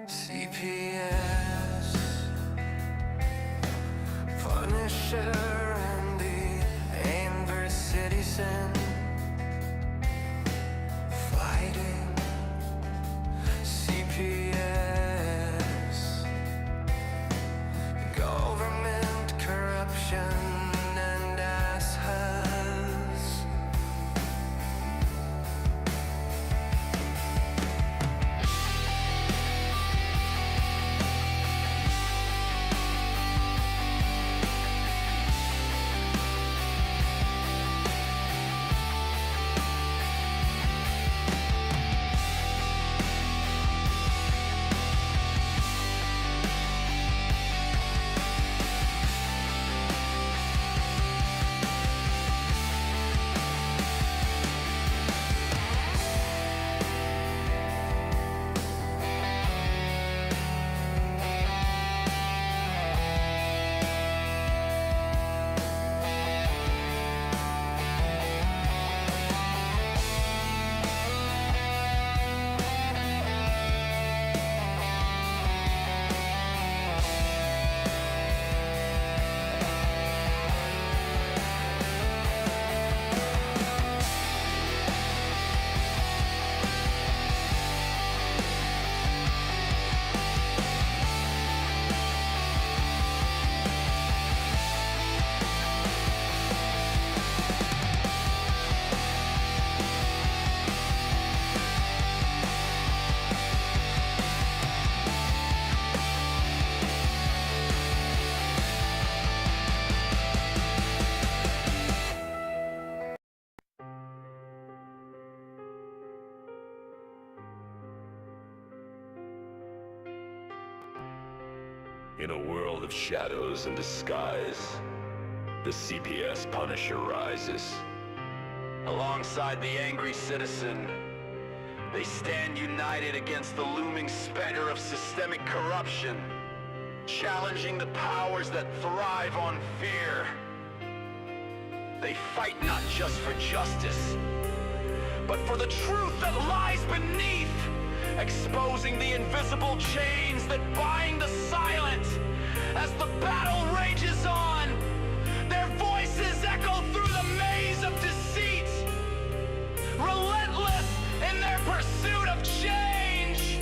CPS, Punisher, and the Amber Citizen, fighting CPS, government corruption and assholes. In a world of shadows and disguise, the CPS Punisher rises. Alongside the angry citizen, they stand united against the looming specter of systemic corruption, challenging the powers that thrive on fear. They fight not just for justice, but for the truth that lies beneath, exposing the invisible chains that bind the silent. As the battle rages on, their voices echo through the maze of deceit, relentless in their pursuit of change.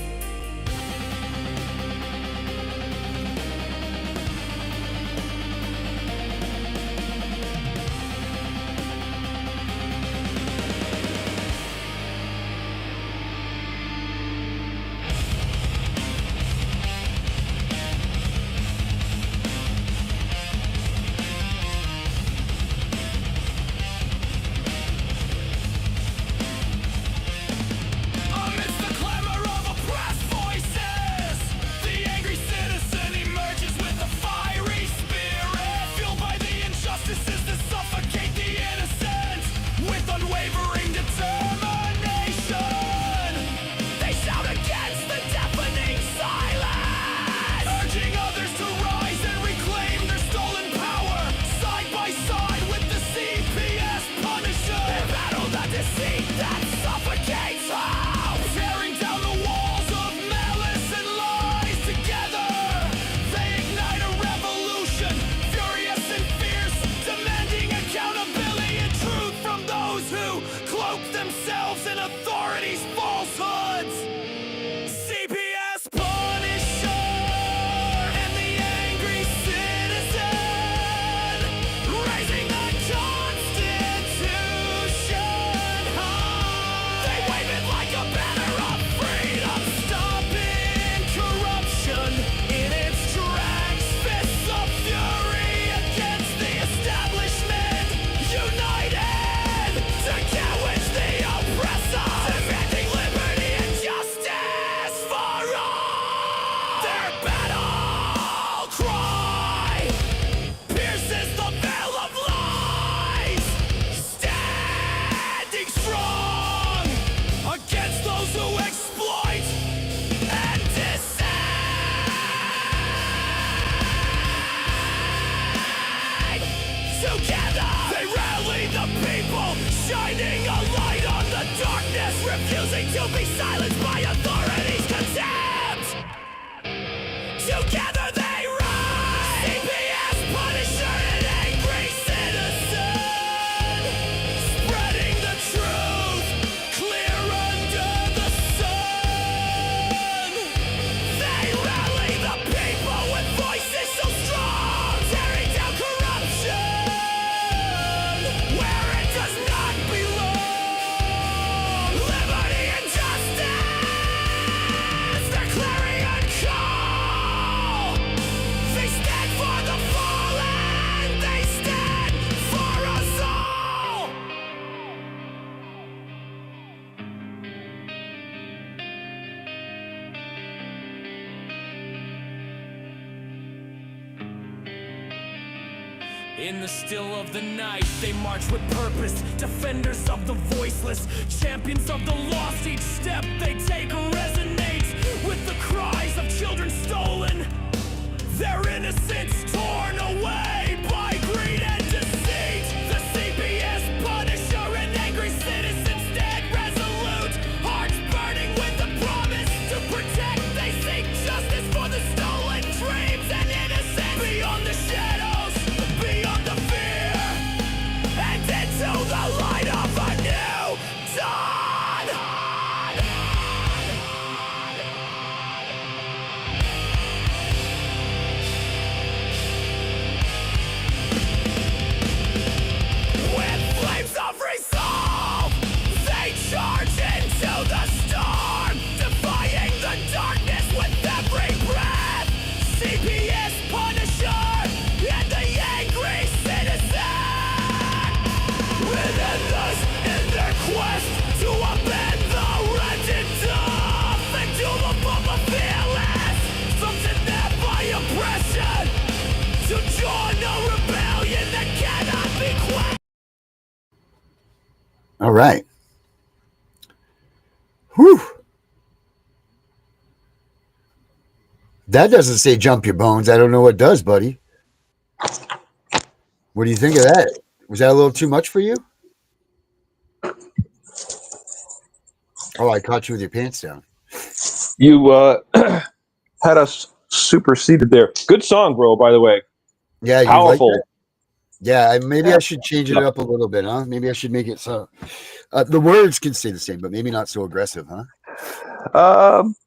Themselves in authority's falsehoods. CPS Punisher and the angry citizen, raising the Constitution high. They wave it like a banner of freedom, stopping corruption in its tracks. Fists of fury against the establishment, united to catch the oppressor, demanding liberty and justice for all. Their battle cry pierces the veil of lies, standing strong against those who exploit and decide. Together they rally the people, shining a light on the darkness, refusing to be silenced by authority's contempt. Together they rise. CPS Punisher and angry citizen, spreading the truth clear under the sun. They rally the people with voices so strong, tearing down corruption where it does not belong. Liberty and justice, their clarion call. They stand for the fallen, they stand for us all. In the still of the night, they march with purpose, defenders of the voiceless, champions of the lost. Each step they take resonates with the cries of children stolen, their innocence torn away by greed and deceit. The CPS Punisher and angry citizens stand resolute, hearts burning with the promise to protect. They seek justice for the stolen dreams and innocence. Beyond the shadows, beyond the fear, and into the light of a new dawn. With flames of resolve, they charge into the storm, defying the darkness with every breath. CPS Punisher and the angry citizen, relentless in their quest to upend the wretched tough and doom of the fearless, some to them by oppression, to join a rebellion that cannot be quenched. All right. Whew. That doesn't say jump your bones. I don't know what does, buddy. What do you think of that? Was that a little too much for you? Oh, I caught you with your pants down. You had us superseded there. Good song, bro, by the way. Yeah, you Powerful. like that? Yeah, maybe I should change it up a little bit, huh? Maybe I should make it so the words can stay the same, but maybe not so aggressive, huh?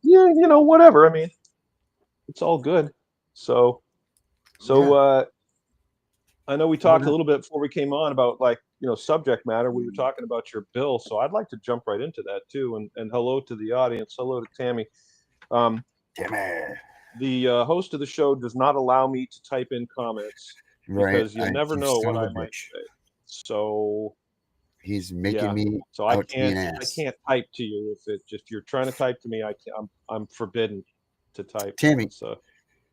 Yeah, whatever. I mean, it's all good. So I know we talked a little bit before we came on about subject matter. We were talking about your bill, so I'd like to jump right into that too. And hello to the audience. Hello to Tammy. Tammy. The host of the show does not allow me to type in comments because you never know what I might say. So he's making me. So I can't type to you if you're trying to type to me. I'm forbidden to type. Tammy, so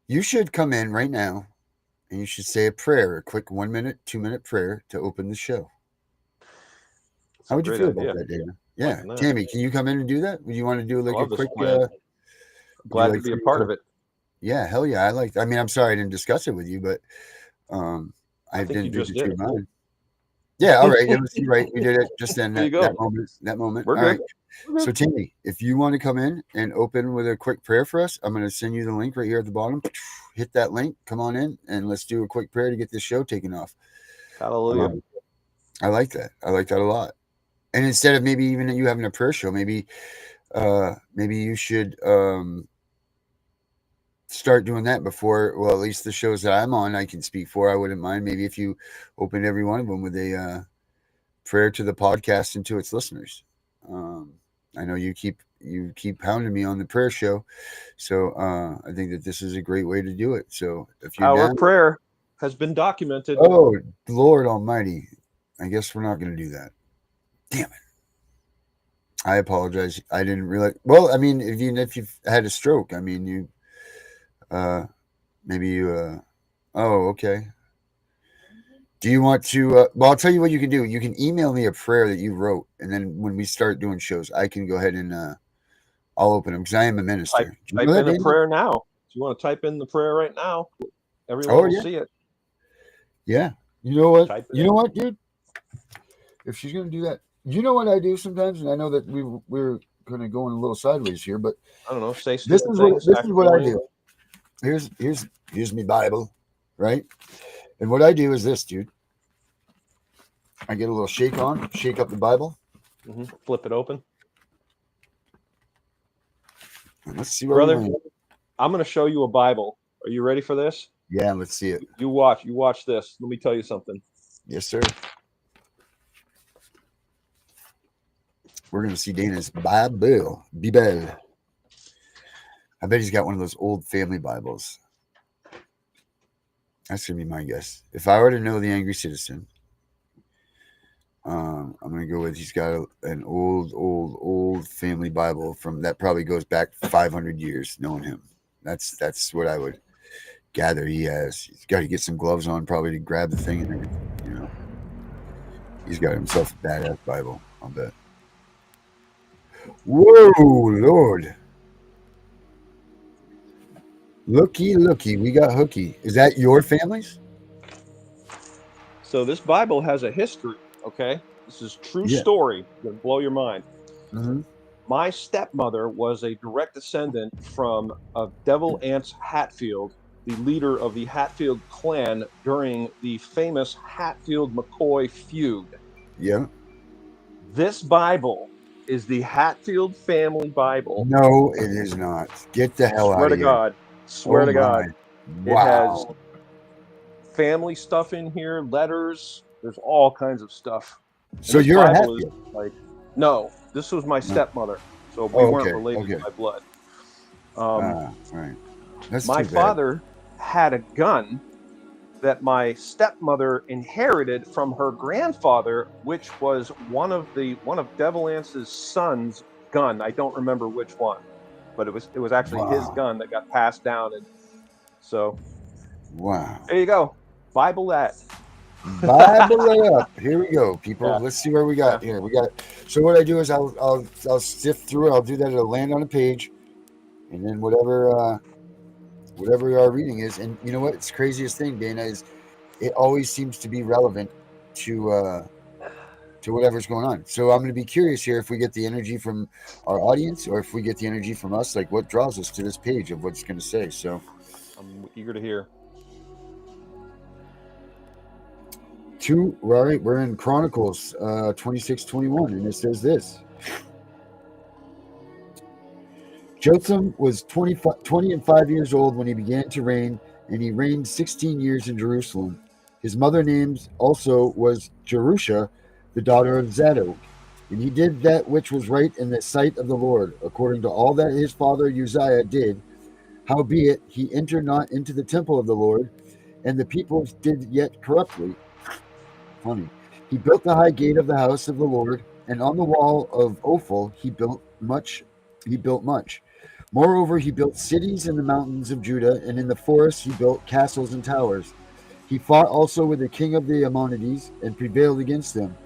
you should come in right now. And you should say a prayer, a quick 1 minute, 2 minute prayer to open the show. How would you feel about that, Dana? Yeah. Tammy, can you come in and do that? Would you want to do like a quick glad to be a part of it. Yeah, hell yeah. I'm sorry I didn't discuss it with you, but I didn't do it too much. Yeah, all right. You're right. We did it just then. That moment. We're all good. Right. So Tammy, if you want to come in and open with a quick prayer for us, I'm going to send you the link right here at the bottom. Hit that link, come on in, and let's do a quick prayer to get this show taken off. Hallelujah. I like that. I like that a lot. And instead of maybe even you having a prayer show, maybe you should start doing that before. Well, at least the shows that I'm on, I can speak for. I wouldn't mind maybe if you opened every one of them with a prayer to the podcast and to its listeners. I know you keep pounding me on the prayer show, so I think that this is a great way to do it. So if you're our prayer has been documented. Oh, Lord Almighty! I guess we're not going to do that. Damn it! I apologize. I didn't realize. Well, I mean, if you've had a stroke, I mean, you maybe you. Oh, okay. Do you want to? Well, I'll tell you what you can do. You can email me a prayer that you wrote, and then when we start doing shows, I can go ahead and I'll open them because I am a minister. Type in a prayer now. If you want to type in the prayer right now, everyone will see it. Yeah. You know what? You know what, dude? If she's going to do that, you know what I do sometimes, and I know that we're going to go in a little sideways here, but I don't know. Say this is what I do. here's my Bible, right? And what I do is this, dude. I get a little shake up the Bible. Flip it open. And let's see where Brother, we land. I'm going to show you a Bible. Are you ready for this? Yeah, let's see it. You watch this. Let me tell you something. Yes, sir. We're going to see Dana's Bible. I bet he's got one of those old family Bibles. That's going to be my guess. If I were to know the Angry Citizen, I'm going to go with he's got an old family Bible from that probably goes back 500 years, knowing him. That's what I would gather he has. He's got to get some gloves on probably to grab the thing and everything, you know. He's got himself a badass Bible, I'll bet. Whoa, Lord. Looky, we got Hooky. Is that your family's? So this Bible has a history, okay? This is true story. It'll blow your mind. Mm-hmm. My stepmother was a direct descendant from Devil Anse Hatfield, the leader of the Hatfield clan during the famous Hatfield-McCoy feud. Yeah. This Bible is the Hatfield family Bible. No, it is not. Get the hell out of here. Swear to God. Wow. It has family stuff in here, letters. There's all kinds of stuff. So you're a Bible Hatfield? is like, no, this was my stepmother. So we weren't related by blood. Right. That's my father had a gun that my stepmother inherited from her grandfather, which was one of Devil Anse's son's gun. I don't remember which one, but it was actually his gun that got passed down, and so there you go. Bible it up. Here we go, people. Yeah. Let's see where we got here. So what I do is I'll sift through it. I'll do that. It'll land on a page, and then whatever our reading is. And you know what? It's the craziest thing, Dana, is it always seems to be relevant to whatever's going on. So I'm going to be curious here if we get the energy from our audience or if we get the energy from us, like what draws us to this page of what it's going to say. So I'm eager to hear. We're in Chronicles 26:21, and it says this. Jotham was 20 and 5 years old when he began to reign, and he reigned 16 years in Jerusalem. His mother name also was Jerusha, the daughter of Zadok. And he did that which was right in the sight of the Lord, according to all that his father Uzziah did. Howbeit, he entered not into the temple of the Lord, and the people did yet corruptly. Funny. He built the high gate of the house of the Lord, and on the wall of Ophel he built much. Moreover, he built cities in the mountains of Judah, and in the forests he built castles and towers. He fought also with the king of the Ammonites, and prevailed against them.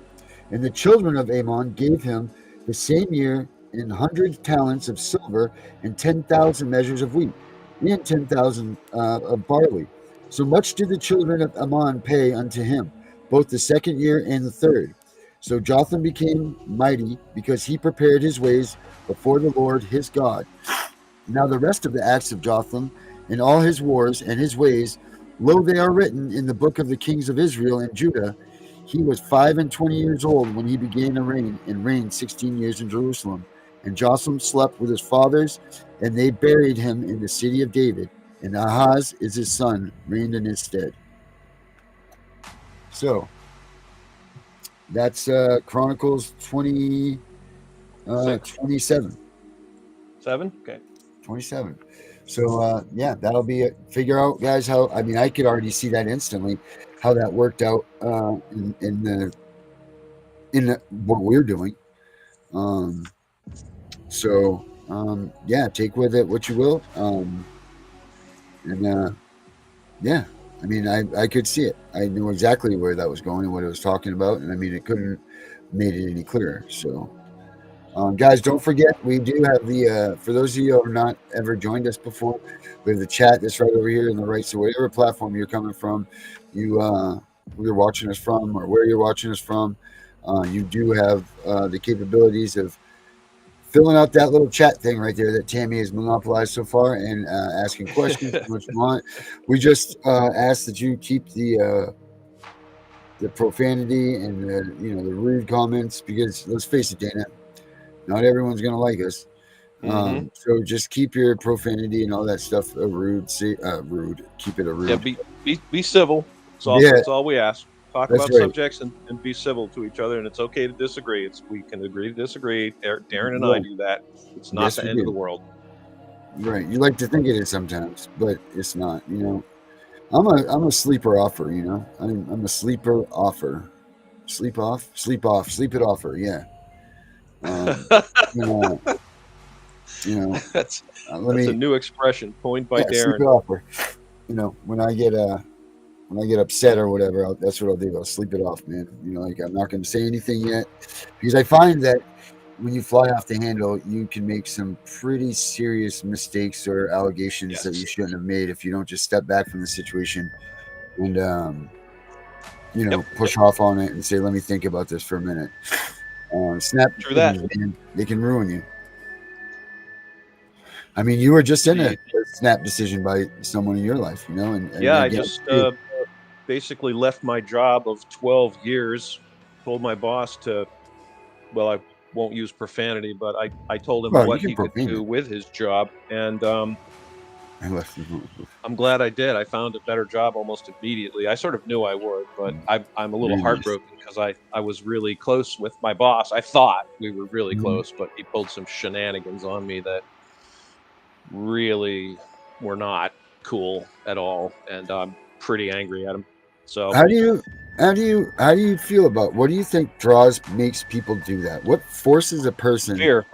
And the children of Ammon gave him the same year 100 talents of silver, and 10,000 measures of wheat, and 10,000 of barley. So much did the children of Ammon pay unto him, both the second year and the third. So Jotham became mighty, because he prepared his ways before the Lord his God. Now the rest of the acts of Jotham, and all his wars and his ways, lo, they are written in the book of the kings of Israel and Judah. He was 25 years old when he began to reign, and reigned 16 years in Jerusalem. And Jotham slept with his fathers, and they buried him in the city of David. And Ahaz is his son, reigned in his stead. So that's Chronicles 27. 7? Okay. 27. So that'll be it. Figure out, guys, how, I mean, I could already see that instantly, how that worked out in what we're doing. Take with it what you will. I mean, I could see it. I knew exactly where that was going and what it was talking about. And I mean, it couldn't made it any clearer. So, guys, don't forget, we do have the, for those of you who have not ever joined us before, we have the chat that's right over here on the right. So whatever platform you're coming from, where you're watching us from, or where you're watching us from, you do have the capabilities of filling out that little chat thing right there that Tammy has monopolized so far, and asking questions what you want. We just ask that you keep the profanity and the rude comments, because let's face it, Dana, not everyone's gonna like us. So just keep your profanity and all that stuff rude. Rude. Keep it a rude. Yeah, be civil. That's all we ask. Talk That's about right. subjects and be civil to each other, and it's okay to disagree. We can agree to disagree. Darren and I do that. It's not the end of the world. Right. You like to think it is sometimes, but it's not. I'm a sleeper offer. I'm a sleeper offer. Sleep off, sleep off, sleep it offer. Yeah. That's a new expression coined by Darren. Sleep it offer. When I get upset or whatever, that's what I'll do. I'll sleep it off, man. Like, I'm not going to say anything yet, because I find that when you fly off the handle, you can make some pretty serious mistakes or allegations that you shouldn't have made if you don't just step back from the situation and push off on it and say, let me think about this for a minute. Snap decisions, man, they can ruin you. I mean, you were just in a snap decision by someone in your life, and I just basically left my job of 12 years, told my boss I won't use profanity, but I told him what he could do with his job, and I left. I'm glad I did. I found a better job almost immediately. I sort of knew I would, but I'm a little heartbroken because I was really close with my boss. I thought we were really close, but he pulled some shenanigans on me that really were not cool at all, and I'm pretty angry at him. So how do you feel about, what do you think makes people do that? What forces a person? Fear.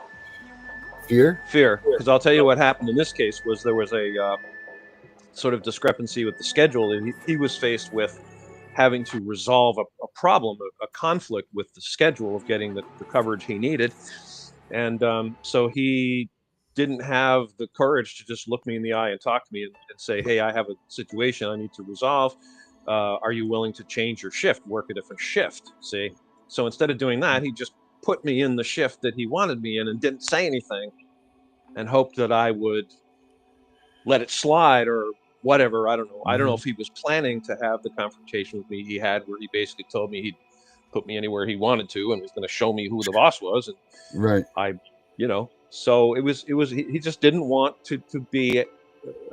Fear? Because I'll tell you what happened in this case was there was a sort of discrepancy with the schedule, and he was faced with having to resolve a problem, a conflict with the schedule of getting the coverage he needed, and so he didn't have the courage to just look me in the eye and talk to me and say, hey, I have a situation I need to resolve. Are you willing to change your shift, work a different shift? See? So instead of doing that, he just put me in the shift that he wanted me in and didn't say anything and hoped that I would let it slide or whatever. I don't know. I don't know if he was planning to have the confrontation with me he had, where he basically told me he'd put me anywhere he wanted to and was going to show me who the boss was. And right. So it was he just didn't want to be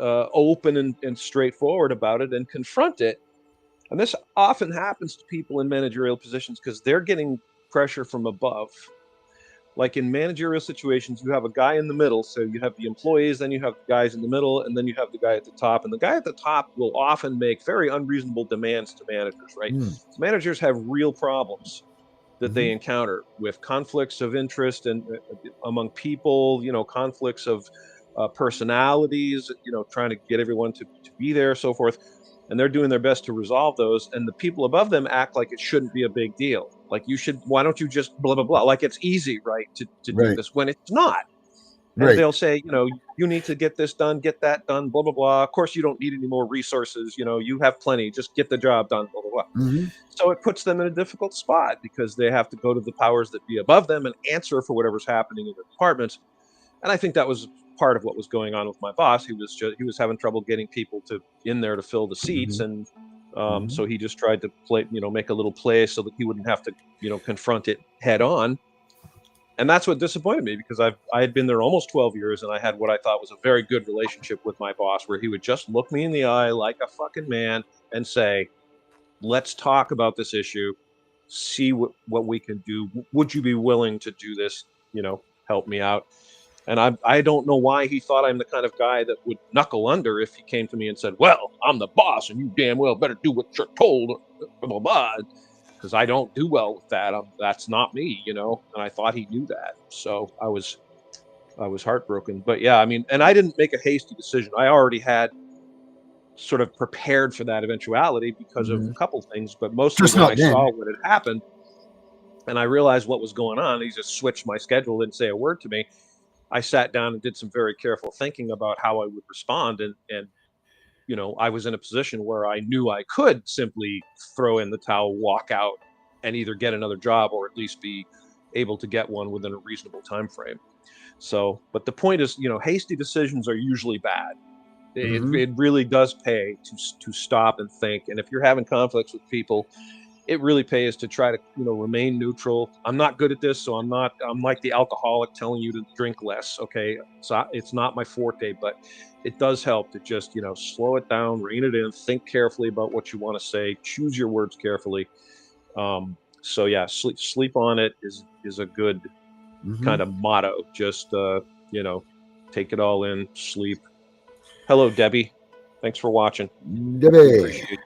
open and straightforward about it and confront it. And this often happens to people in managerial positions because they're getting pressure from above. Like in managerial situations, you have a guy in the middle. So you have the employees, then you have the guys in the middle, and then you have the guy at the top. And the guy at the top will often make very unreasonable demands to managers, right? So managers have real problems that they encounter with conflicts of interest and among people, conflicts of personalities, trying to get everyone to be there, so forth. And they're doing their best to resolve those. And the people above them act like it shouldn't be a big deal. Like, why don't you just blah, blah, blah? Like, it's easy, right, to do this, when it's not. And they'll say, you need to get this done, get that done, blah, blah, blah. Of course, you don't need any more resources. You have plenty. Just get the job done, blah, blah, blah. So it puts them in a difficult spot because they have to go to the powers that be above them and answer for whatever's happening in the department. And I think that was part of what was going on with my boss. He was having trouble getting people in there to fill the seats. And so he just tried to make a little play so that he wouldn't have to, confront it head on. And that's what disappointed me, because I had been there almost 12 years and I had what I thought was a very good relationship with my boss, where he would just look me in the eye like a fucking man and say, let's talk about this issue, see what we can do. Would you be willing to do this? Help me out. And I don't know why he thought I'm the kind of guy that would knuckle under if he came to me and said, well, I'm the boss and you damn well better do what you're told, blah, blah, blah. Because I don't do well with that. That's not me, and I thought he knew that. So I was heartbroken. But yeah, I mean, and I didn't make a hasty decision. I already had sort of prepared for that eventuality because of a couple things, but mostly when I saw what had happened and I realized what was going on, he just switched my schedule, didn't say a word to me. I sat down and did some very careful thinking about how I would respond. And I was in a position where I knew I could simply throw in the towel, walk out, and either get another job or at least be able to get one within a reasonable time frame. So, but the point is, hasty decisions are usually bad. It really does pay to stop and think. And if you're having conflicts with people, it really pays to try to remain neutral. I'm not good at this, so I'm like the alcoholic telling you to drink less. Okay, so it's not my forte, but it does help to just slow it down, rein it in, think carefully about what you want to say, choose your words carefully. So yeah, sleep on it is a good kind of motto. Just take it all in, sleep. Hello, Debbie. Thanks for watching. Debbie. Appreciate you.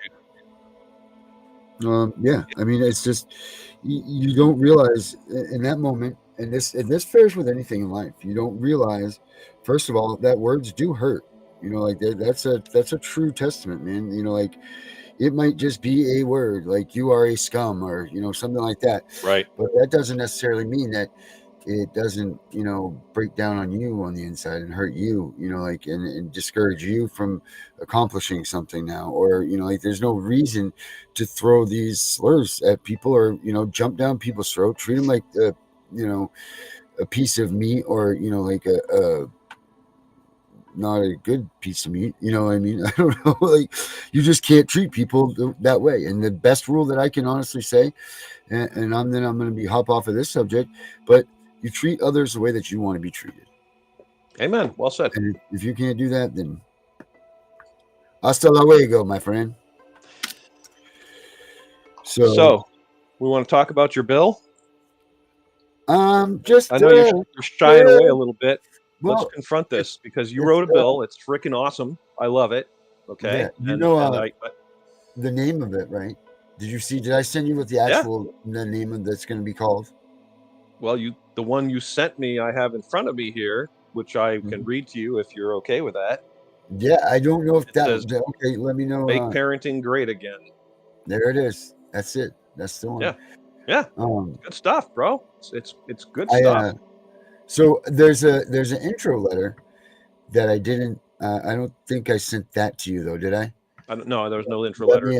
Yeah, I mean, it's just you don't realize in that moment, and this fares with anything in life. You don't realize, first of all, that words do hurt. Like that's a true testament, man. Like it might just be a word, like you are a scum, or something like that. Right. But that doesn't necessarily mean that it doesn't break down on you on the inside and hurt you, like and discourage you from accomplishing something now, or like there's no reason to throw these slurs at people, or jump down people's throat, treat them like a piece of meat, or like a not a good piece of meat. You know what I mean? I don't know. Like, you just can't treat people that way. And the best rule that I can honestly say, and I'm going to be hop off of this subject, but you treat others the way that you want to be treated. Amen. Well said. And if you can't do that, then hasta luego, my friend. So we want to talk about your bill? Just I know you're shying away a little bit. Well, let's confront this, because you wrote a bill. It's freaking awesome. I love it. Okay. Yeah, the name of it, right? Did I send you what the actual the name of that's going to be called? Well, the one you sent me, I have in front of me here, which I can read to you if you're okay with that. Yeah, I don't know if okay. Let me know. Make parenting great again. There it is. That's it. That's the one. Yeah. Good stuff, bro. It's good stuff. So there's an intro letter that I didn't. I don't think I sent that to you though. Did I? No, there was no intro letter.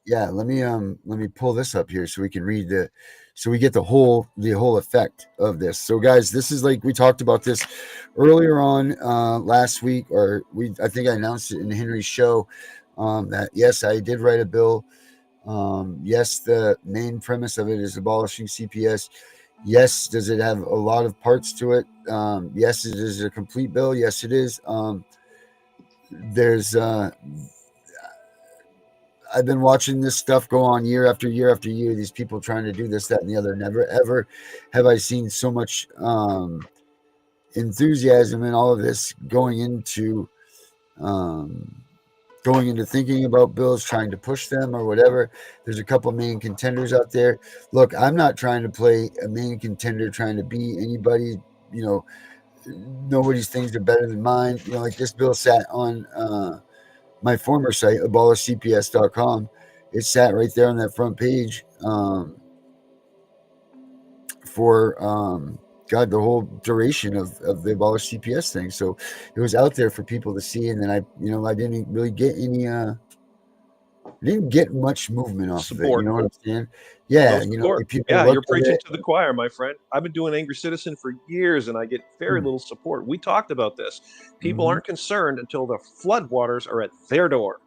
Yeah, let me pull this up here so we can read so we get the whole effect of this. So guys, this is like we talked about this earlier on last week, or I think I announced it in Henry's show, that yes, I did write a bill. Yes, the main premise of it is abolishing CPS. Yes, does it have a lot of parts to it? Yes, it is a complete bill. Yes, it is. There's I've been watching this stuff go on year after year after year. These people trying to do this, that, and the other. Never, ever have I seen so much enthusiasm in all of this going into thinking about bills, trying to push them or whatever. There's a couple main contenders out there. Look, I'm not trying to play a main contender, trying to be anybody. Nobody's things are better than mine. Like this bill sat on my former site, abolishcps.com. It sat right there on that front page for the whole duration of the abolish CPS thing. So it was out there for people to see, and then I didn't really get any didn't get much movement off support. Of it. You know what I'm saying? Yeah, like people. Yeah, you're preaching to the choir, my friend. I've been doing Angry Citizen for years, and I get very little support. We talked about this. People aren't concerned until the floodwaters are at their door.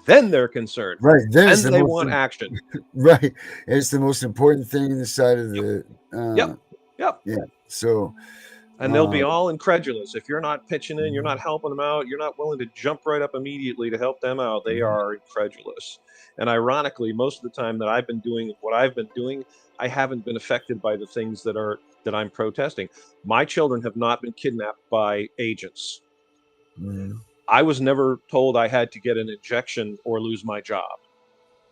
Then they're concerned. Right. Then they want action. Right. And it's the most important thing in the side of the. Yep. Yeah. So. And they'll be all incredulous. If you're not pitching in, you're not helping them out, you're not willing to jump right up immediately to help them out, they are incredulous. And ironically, most of the time that I've been doing what I've been doing, I haven't been affected by the things that I'm protesting. My children have not been kidnapped by agents. I was never told I had to get an injection or lose my job.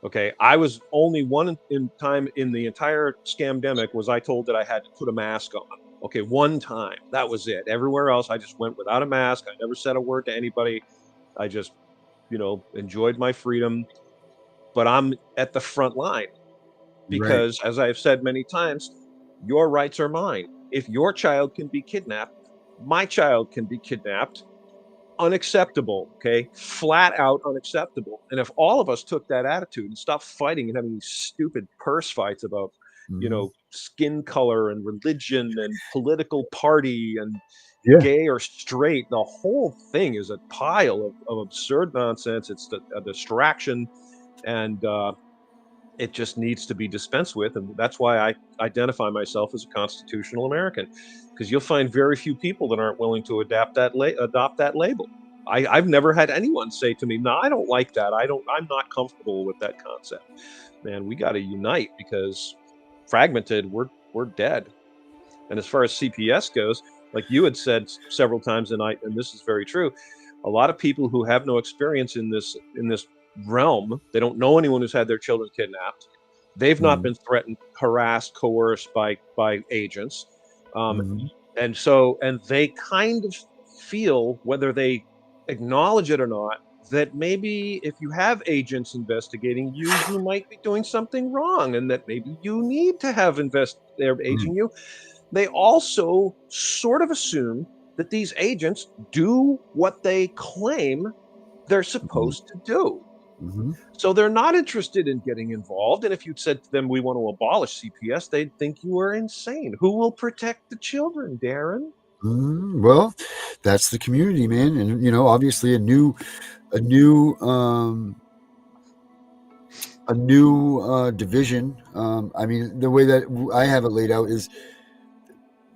Okay, I was only one time in the entire scamdemic was I told that I had to put a mask on. Okay, one time. That was it. Everywhere else, I just went without a mask. I never said a word to anybody. I just, enjoyed my freedom. But I'm at the front line because, as I've said many times, your rights are mine. If your child can be kidnapped, my child can be kidnapped. Unacceptable, okay? Flat out unacceptable. And if all of us took that attitude and stopped fighting and having these stupid purse fights about skin color and religion and political party and Yeah. gay or straight. The whole thing is a pile of absurd nonsense. It's a distraction, and it just needs to be dispensed with. And that's why I identify myself as a constitutional American, because you'll find very few people that aren't willing to adopt that label. I've never had anyone say to me, "No, I don't like that. I'm not comfortable with that concept." Man, we got to unite, because fragmented, we're dead. And as far as CPS goes, like you had said several times tonight, and this is very true, a lot of people who have no experience in this realm, they don't know anyone who's had their children kidnapped. They've not been threatened, harassed, coerced by agents, Mhm. and they kind of feel, whether they acknowledge it or not, that maybe if you have agents investigating you, you might be doing something wrong, and that maybe you need to have they're aging you. They also sort of assume that these agents do what they claim they're Mhm. supposed to do. Mhm. So they're not interested in getting involved. And if you'd said to them, "We want to abolish CPS," they'd think you were insane. Who will protect the children, Darren? Well, that's the community, man, and obviously a new division. I mean, the way that I have it laid out is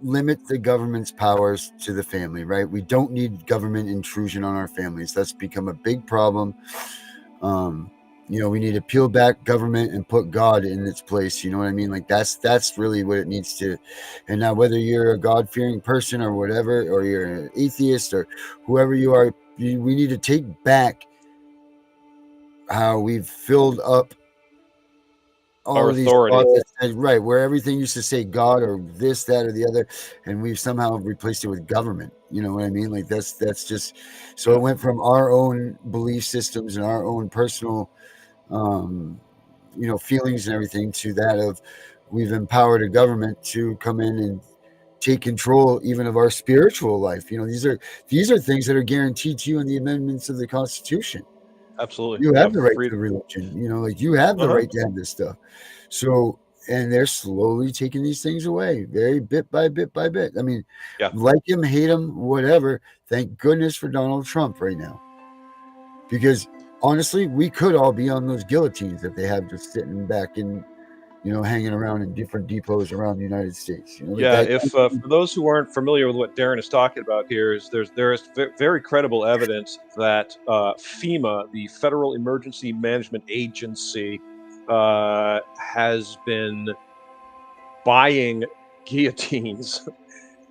limit the government's powers to the family, right? We don't need government intrusion on our families. That's become a big problem. We need to peel back government and put God in its place. You know what I mean? Like that's really what it needs to. And now, whether you're a God-fearing person or whatever, or you're an atheist or whoever you are, we need to take back how we've filled up all Our of these authority. thoughts that said, right, where everything used to say God or this, that, or the other, and we've somehow replaced it with government. You know what I mean? Like that's just so it went from our own belief systems and our own personal feelings and everything to that of we've empowered a government to come in and take control even of our spiritual life. These are things that are guaranteed to you in the amendments of the Constitution. Absolutely. You have Yeah, the right to freedom. religion, like you have the Uh-huh. right to have this stuff. So, and they're slowly taking these things away, very bit by bit by bit. I mean, Yeah. like him, hate him, whatever. Thank goodness for Donald Trump right now, because honestly, we could all be on those guillotines that they have just sitting back and hanging around in different depots around the United States. Like Yeah, that. if for those who aren't familiar with what Darren is talking about here, there is very credible evidence that FEMA, the Federal Emergency Management Agency, has been buying guillotines,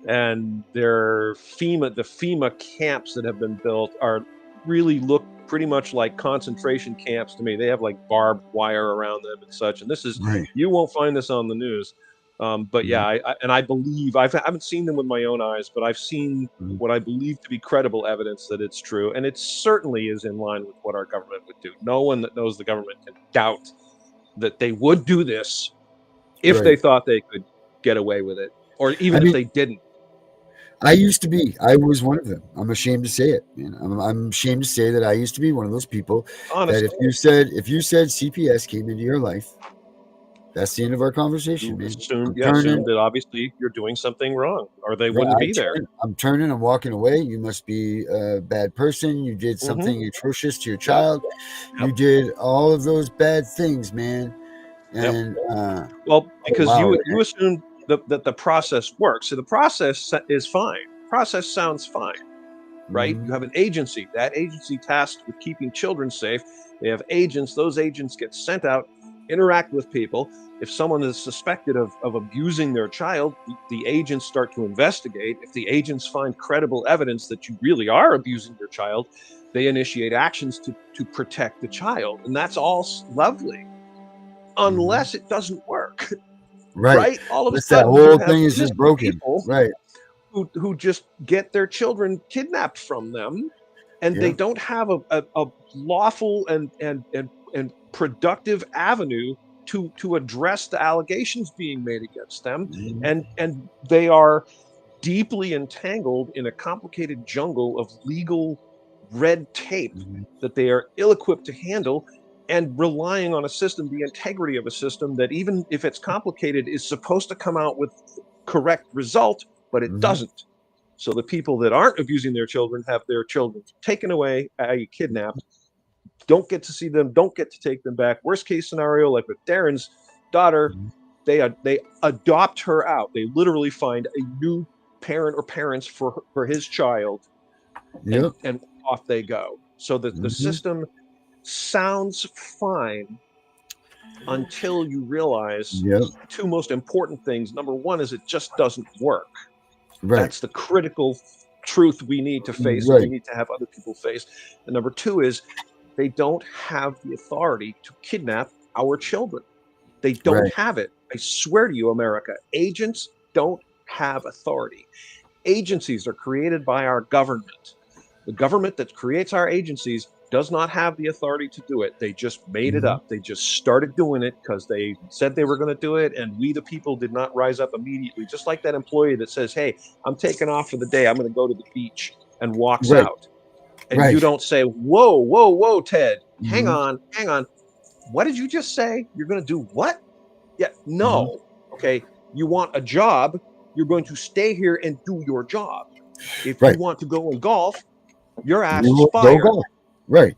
and the FEMA camps that have been built really look pretty much like concentration camps to me. They have like barbed wire around them and such. And Right. you won't find this on the news. But Mhm. yeah, I believe I haven't seen them with my own eyes, but I've seen Mhm. what I believe to be credible evidence that it's true, and it certainly is in line with what our government would do. No one that knows the government can doubt that they would do this if they Right. thought they could get away with it, or I even if mean, they didn't. I was one of them. I'm ashamed to say it. I'm ashamed to say that I used to be one of those people that Honest, if you said CPS came into your life, that's the end of our conversation, you man. assume, I'm yeah, turning. assume that obviously you're doing something wrong, or they Right, wouldn't be there. I'm turning. I'm walking away. You must be a bad person. You did Hmm. something atrocious to your Yep, child. yep, You did all of those bad things, man. yep. And Well, oh because wow, you assume that the process works. So the process is fine. Process sounds fine, right? mhm, You have an agency. That agency tasked with keeping children safe. They have agents. Those agents get sent out, interact with people. If someone is suspected of abusing their child, the agents start to investigate. If the agents find credible evidence that you really are abusing your child, they initiate actions to protect the child. And that's all lovely, mhm. unless it doesn't work. Right. Right? All of a That's that sudden, you whole have thing is just innocent broken. people Right. who just get their children kidnapped from them, and they Yeah. don't have a lawful and productive avenue to address the allegations being made against them, Mhm, and they are deeply entangled in a complicated jungle of legal red tape mhm, that they are ill-equipped to handle. and relying on a system, the integrity of a system that, even if it's complicated, is supposed to come out with correct result, but it doesn't. So the people that aren't abusing their children have their children taken away, i.e. kidnapped, don't get to see them, don't get to take them back. Worst case scenario, like with Darren's daughter, they adopt her out. They literally find a new parent or parents for his child, and off they go. So that the system sounds fine until you realize the two most important things. Number one is it just doesn't work. That's the critical truth we need to face, and we need to have other people face. And number two is they don't have the authority to kidnap our children. They don't have it. I swear to you, America, agents don't have authority. Agencies are created by our government. The government that creates our agencies does not have the authority to do it. They just made it up. They just started doing it because they said they were going to do it, and we, the people, did not rise up immediately. Just like that employee that says, hey, I'm taking off for the day. I'm going to go to the beach, and walks out. And you don't say, whoa, whoa, whoa, Ted, hang on. What did you just say? You're going to do what? Yeah, no. Okay, you want a job, you're going to stay here and do your job. If you want to go and golf, your ass is fired. Right.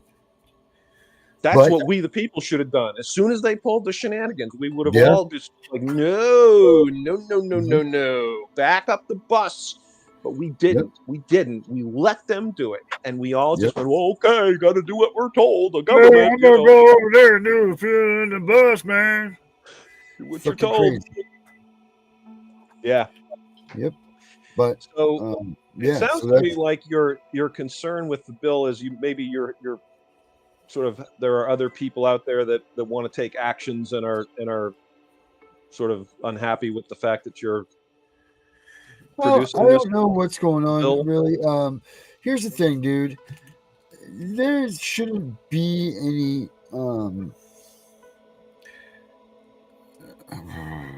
That's what we, the people, should have done. As soon as they pulled the shenanigans, we would have all just like, no. Back up the bus. But we didn't. We didn't. We let them do it. And we all just went, well, okay, got to do what we're told. The government. I'm going to go over there and do the in the bus, man. Do what you're told. Crazy. Yeah. Yep. But so it sounds to me like your concern with the bill is you're sort of, there are other people out there that want to take actions and are sort of unhappy with the fact that you're producing. I don't know what's going on bill. Really. Here's the thing, dude. There shouldn't be any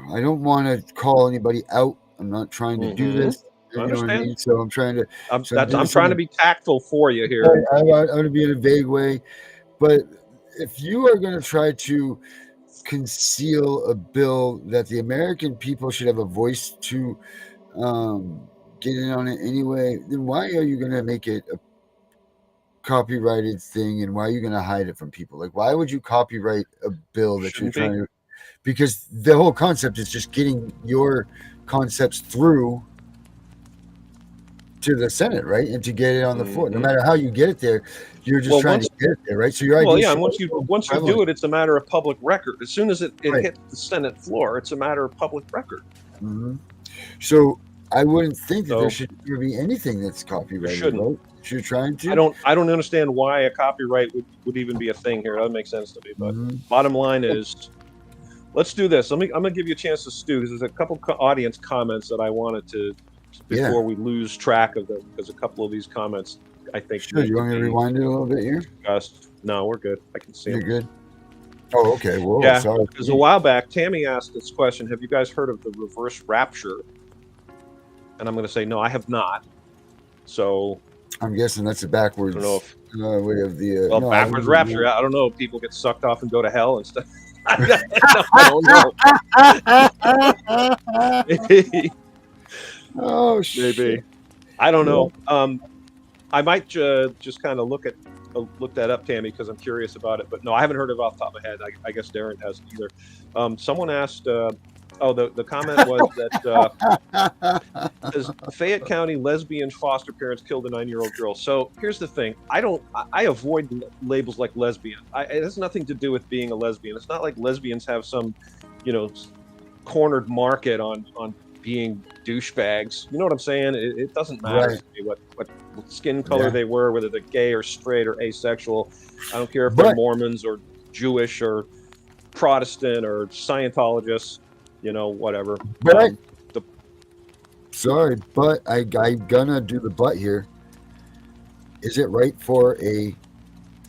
I don't want to call anybody out. I'm not trying to do this. You know what I mean? So I'm trying to. I'm trying to be tactful for you here. I want to be in a vague way, but if you are going to try to conceal a bill that the American people should have a voice to get in on it anyway, then why are you going to make it a copyrighted thing, and why are you going to hide it from people? Like, why would you copyright a bill that you're trying to? Because the whole concept is just getting your concepts through to the Senate, right? And to get it on the floor. No matter how you get it there, you're just trying to get it there, right? So your idea. And once you do it, it's a matter of public record. As soon as it hits the Senate floor, it's a matter of public record. So I wouldn't think that there should ever be anything that's copyrighted. Shouldn't. You're trying to. I don't understand why a copyright would even be a thing here. That makes sense to me. But bottom line is, let's do this. I'm gonna give you a chance to stew, because there's a couple audience comments that I wanted to, before we lose track of them, because a couple of these comments, I think. Sure. You want me to rewind it a little bit here? No, we're good. I can see You're them. good. Oh, okay. Whoa, yeah, sorry. because a while back, Tammy asked this question: have you guys heard of the reverse rapture? And I'm going to say no, I have not. So I'm guessing that's a backwards way of the. Backwards rapture. I don't know. People get sucked off and go to hell and stuff. I don't know. Oh shit. Maybe. I don't know. I might just kind of look that up, Tammy, because I'm curious about it. But no, I haven't heard of it off the top of my head. I guess Darren hasn't either. Someone asked. The comment was that says Fayette County lesbian foster parents killed a 9-year-old girl. So here's the thing: I avoid labels like lesbian. It has nothing to do with being a lesbian. It's not like lesbians have some, cornered market on being douchebags. You know what I'm saying? It doesn't matter to me what skin color they were, whether they're gay or straight or asexual. I don't care if they're Mormons or Jewish or Protestant or Scientologists. Whatever. But sorry, but I'm gonna do the but here. Is it right for a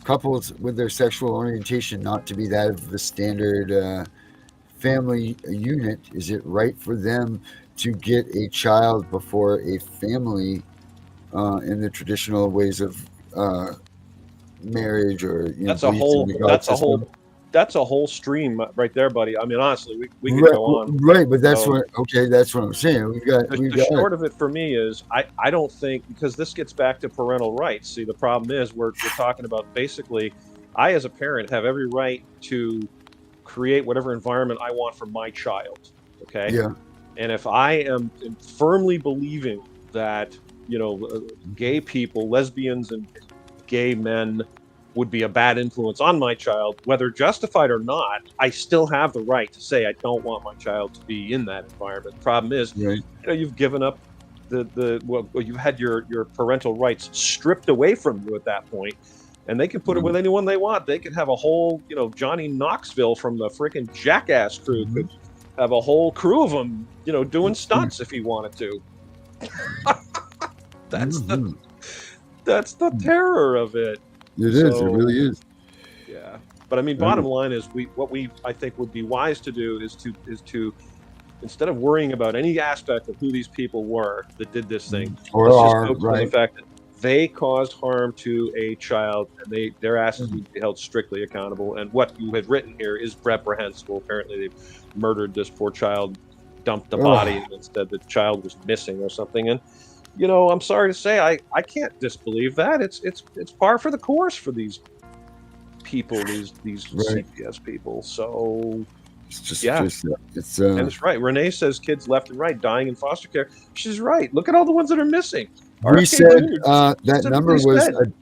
couples with their sexual orientation not to be that of the standard family unit? Is it right for them to get a child before a family in the traditional ways of marriage or that's a whole stream right there, buddy. I mean, honestly, we could go on. Right, but that's what I'm saying. The short of it for me is I don't think, because this gets back to parental rights. See, the problem is we're talking about basically, I as a parent have every right to create whatever environment I want for my child. Okay. Yeah. And if I am firmly believing that, gay people, lesbians and gay men would be a bad influence on my child, whether justified or not, I still have the right to say I don't want my child to be in that environment. The problem is, you've given up you've had your parental rights stripped away from you at that point, and they can put it with anyone they want. They could have a whole, Johnny Knoxville from the freaking Jackass crew could have a whole crew of them, doing stunts if he wanted to. That's the terror of it. It is. It really is. Yeah, but I mean, bottom line is, I think would be wise to do is to instead of worrying about any aspect of who these people were that did this thing, or let's are just focus on the fact that they caused harm to a child, and their asses need to be held strictly accountable. And what you had written here is reprehensible. Apparently, they murdered this poor child, dumped the body, and instead the child was missing or something. And I'm sorry to say, I can't disbelieve that. It's par for the course for these people, these CPS people. So and it's right. Renee says kids left and right dying in foster care. She's right. Look at all the ones that are missing. We said that number was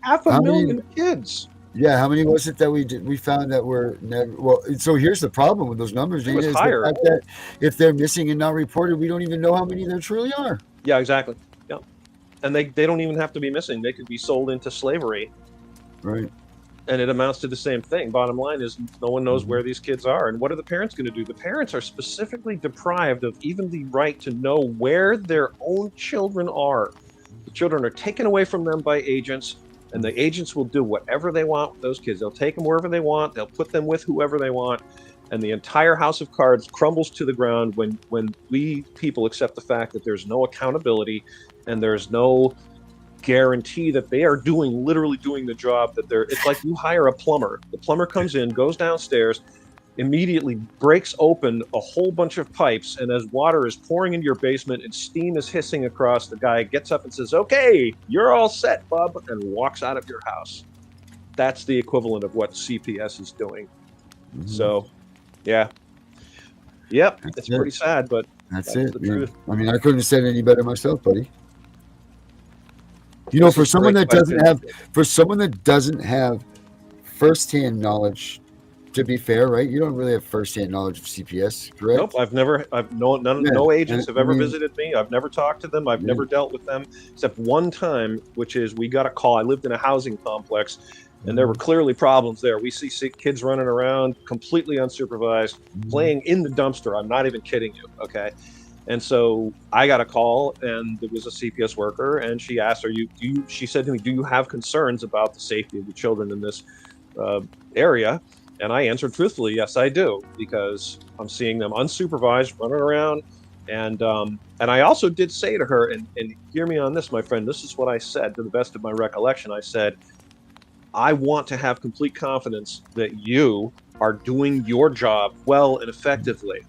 500,000 kids. Yeah, how many was it that we found that were never? Well, so here's the problem with those numbers. It was higher. The fact that if they're missing and not reported, we don't even know how many there truly are. Yeah, exactly. Yeah, and they don't even have to be missing. They could be sold into slavery. Right. And it amounts to the same thing. Bottom line is, no one knows where these kids are. And what are the parents going to do? The parents are specifically deprived of even the right to know where their own children are. The children are taken away from them by agents, and the agents will do whatever they want with those kids. They'll take them wherever they want. They'll put them with whoever they want. And the entire house of cards crumbles to the ground when we people accept the fact that there's no accountability and there's no guarantee that they are literally doing the job that it's like you hire a plumber. The plumber comes in, goes downstairs, immediately breaks open a whole bunch of pipes, and as water is pouring into your basement and steam is hissing across, the guy gets up and says, "Okay, you're all set, bub," and walks out of your house. That's the equivalent of what CPS is doing. So, yeah. Yep, it's pretty sad, but that's it. The truth. I mean, I couldn't have said it any better myself, buddy. For someone that doesn't have firsthand knowledge, to be fair, right? You don't really have firsthand knowledge of CPS, correct? Nope. No agents have ever visited me. I've never talked to them. I've never dealt with them, except one time, which is we got a call. I lived in a housing complex, and there were clearly problems there. We see kids running around completely unsupervised, playing in the dumpster. I'm not even kidding you. Okay. And so I got a call, and there was a CPS worker, and she asked, she said to me, "Do you have concerns about the safety of the children in this area?" And I answered truthfully, "Yes, I do," because I'm seeing them unsupervised running around. And I also did say to her, and hear me on this, my friend, this is what I said to the best of my recollection. I said, "I want to have complete confidence that you are doing your job well and effectively,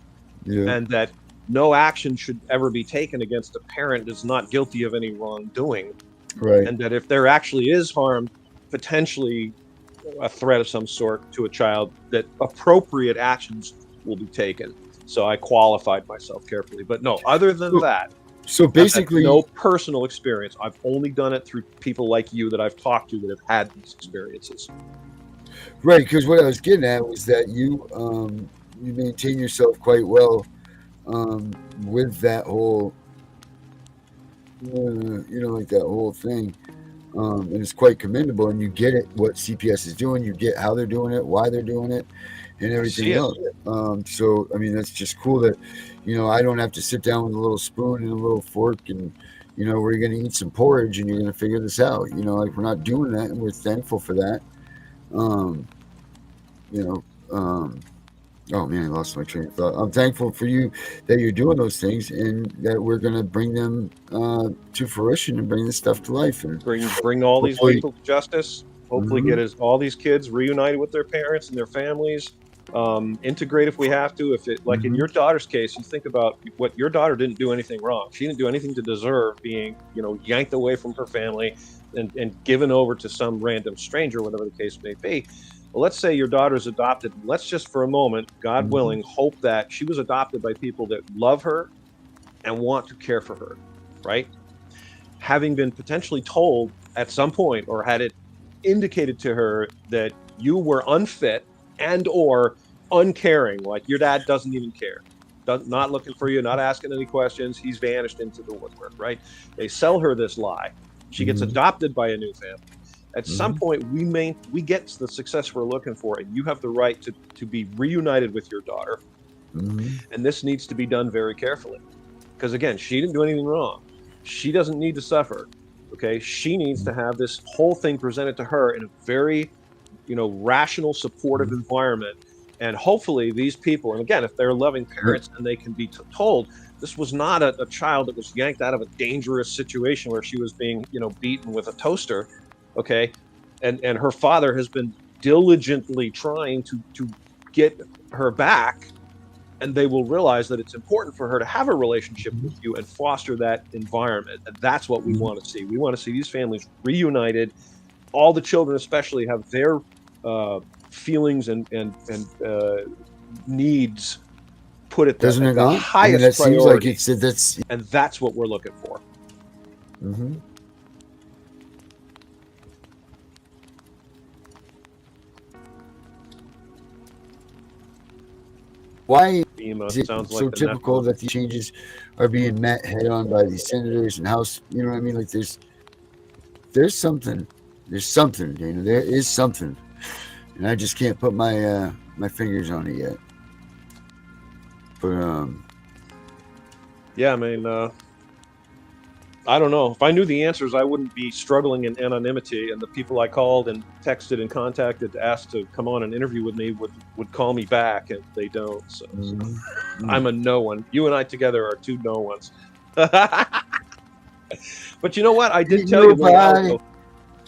and that no action should ever be taken against a parent that's not guilty of any wrongdoing. Right. And that if there actually is harm, potentially a threat of some sort to a child, that appropriate actions will be taken." So I qualified myself carefully. But no, other than that, so basically no personal experience. I've only done it through people like you that I've talked to that have had these experiences. Right, because what I was getting at was that you maintain yourself quite well with that whole like that whole thing, and it's quite commendable, and you get it what CPS is doing, you get how they're doing it, why they're doing it, and everything else. So I mean, that's just cool that I don't have to sit down with a little spoon and a little fork and we're going to eat some porridge and you're going to figure this out. Like, we're not doing that, and we're thankful for that. Oh man, I lost my train of thought. I'm thankful for you that you're doing those things, and that we're going to bring them to fruition and bring this stuff to life, and bring all these people to justice. Hopefully, get all these kids reunited with their parents and their families. Integrate if we have to. If it, like in your daughter's case, you think about what your daughter didn't do anything wrong. She didn't do anything to deserve being, yanked away from her family and given over to some random stranger, whatever the case may be. Well, let's say your daughter's adopted. Let's just for a moment, God willing, hope that she was adopted by people that love her and want to care for her, right? Having been potentially told at some point, or had it indicated to her that you were unfit and or uncaring, like your dad doesn't even care, not looking for you, not asking any questions, he's vanished into the woodwork, right? They sell her this lie. She gets adopted by a new family. At some point, we get the success we're looking for, and you have the right to be reunited with your daughter. And this needs to be done very carefully, because again, she didn't do anything wrong. She doesn't need to suffer. Okay, she needs to have this whole thing presented to her in a very, rational, supportive environment. And hopefully these people, and again, if they're loving parents and they can be told this was not a child that was yanked out of a dangerous situation where she was being, beaten with a toaster. Okay. And her father has been diligently trying to get her back. And they will realize that it's important for her to have a relationship with you and foster that environment. And that's what we want to see. We want to see these families reunited. All the children especially have their feelings and needs put at the highest priority. Seems like and that's what we're looking for. Why is it sounds so like typical that these changes are being met head on by these senators and House? You know what I mean? Like there's something, Dana. There is something, and I just can't put my my fingers on it yet. But yeah, I mean, I don't know. If I knew the answers, I wouldn't be struggling in anonymity. And the people I called and texted and contacted, asked to come on an interview with me, would call me back, and they don't. So I'm a no one. You and I together are two no ones. But you know what? I did tell you.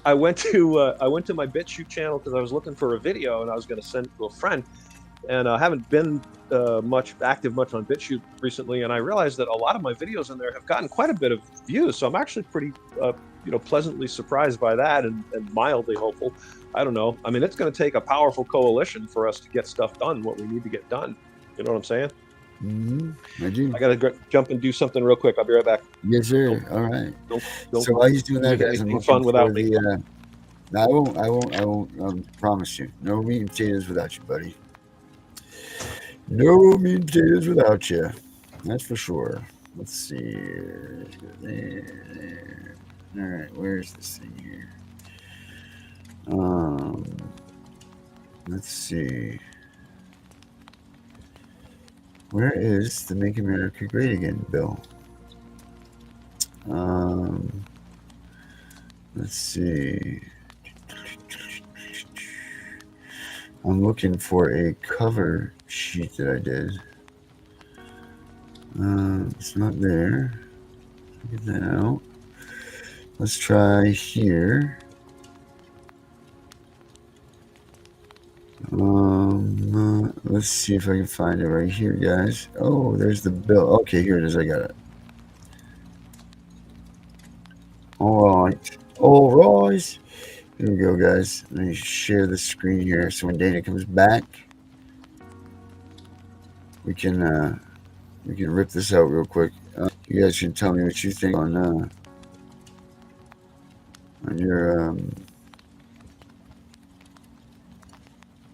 I went to my BitChute channel because I was looking for a video and I was going to send it to a friend. And I haven't been much on BitChute recently, and I realized that a lot of my videos in there have gotten quite a bit of views. So I'm actually pretty, pleasantly surprised by that, and mildly hopeful. I don't know. I mean, it's going to take a powerful coalition for us to get stuff done, what we need to get done. You know what I'm saying? I do. I got to jump and do something real quick. I'll be right back. Yes, sir. All right. Don't so while he's doing that, guys, I'm fun without me. I won't. Promise you. No meat and potatoes without you, buddy. No meat and potatoes without you. That's for sure. Let's see here. There. All right, where's this thing here? Let's see. Where is the Make America Great Again bill? Let's see. I'm looking for a cover sheet that I did. It's not there. Get that out. Let's try here. Let's see if I can find it right here, guys. Oh, there's the bill. Okay, here it is. I got it. All right. Here we go, guys. Let me share the screen here so when Dana comes back, we can rip this out real quick. You guys can tell me what you think on your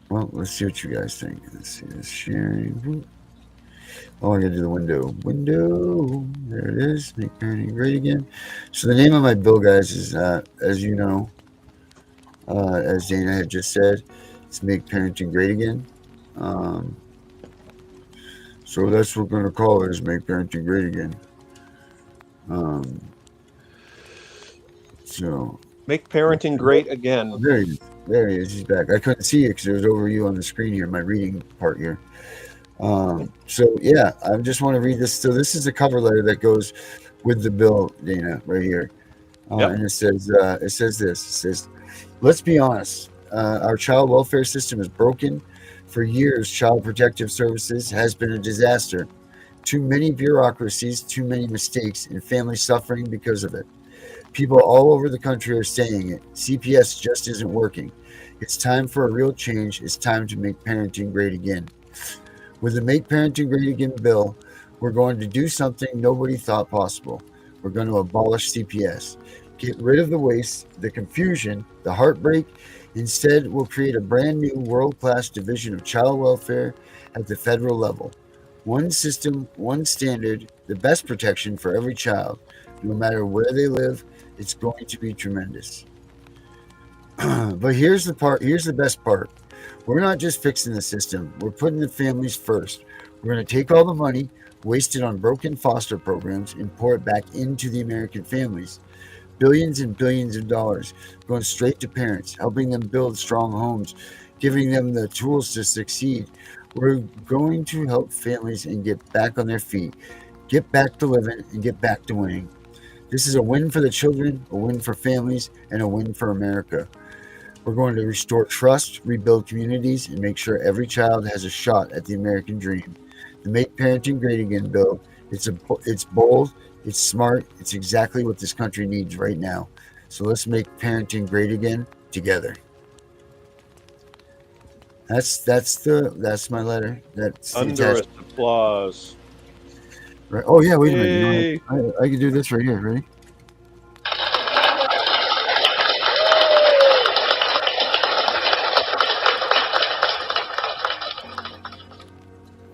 well, let's see what you guys think. Let's see this sharing. Oh, I gotta do the window. There it is. Make parenting great again. So the name of my bill, guys, is as you know, as Dana had just said, it's Make Parenting Great Again. So that's what we're going to call it, is Make Parenting Great Again. So Make Parenting Great Again. There he is. He's back. I couldn't see it because it was over you on the screen here, my reading part here. So yeah, I just want to read this. So this is a cover letter that goes with the bill, Dana, right here. And it says this. It says, Let's be honest. Our child welfare system is broken. For years, Child Protective Services has been a disaster. Too many bureaucracies, too many mistakes, and families suffering because of it. People all over the country are saying it. CPS just isn't working. It's time for a real change. It's time to make parenting great again. With the Make Parenting Great Again bill, we're going to do something nobody thought possible. We're going to abolish CPS. Get rid of the waste, the confusion, the heartbreak. Instead, we'll create a brand new world-class division of child welfare at the federal level. One system, one standard, the best protection for every child, no matter where they live. It's going to be tremendous. But here's the best part. We're not just fixing the system. We're putting the families first. We're going to take all the money wasted on broken foster programs and pour it back into the American families. Billions and billions of dollars going straight to parents, helping them build strong homes, giving them the tools to succeed. We're going to help families and get back on their feet, get back to living, and get back to winning. This is a win for the children, a win for families, and a win for America. We're going to restore trust, rebuild communities, and make sure every child has a shot at the American dream. The Make Parenting Great Again bill, it's bold, it's smart, it's exactly what this country needs right now. So let's make parenting great again together. That's my letter. That's Thunderous applause. Right. Oh yeah, wait a minute. You know, I can do this right here. Ready?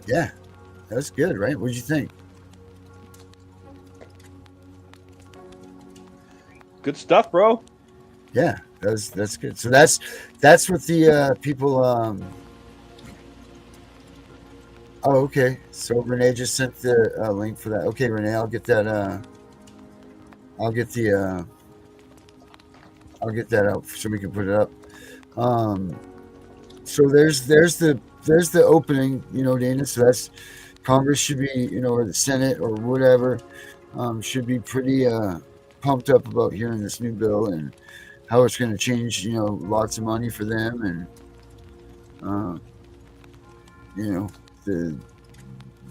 Yeah, that's good, right? What'd you think? Good stuff, bro. Yeah, that's good. So that's what the people. Oh, okay. So Renee just sent the link for that. Okay, Renee, I'll get that. I'll get that out so we can put it up. So there's the opening, you know, Dana. So that's Congress should be, you know, or the Senate or whatever, should be pretty pumped up about hearing this new bill and how it's going to change, you know, lots of money for them, and you know, the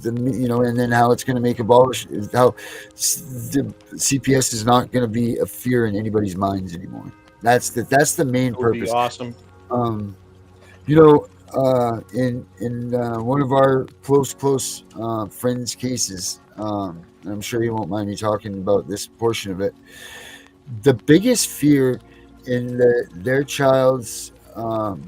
you know, and then how it's going to make how the CPS is not going to be a fear in anybody's minds anymore. That's the main purpose. Be awesome. You know, in one of our close friends' cases, and I'm sure you won't mind me talking about this portion of it. The biggest fear in their child's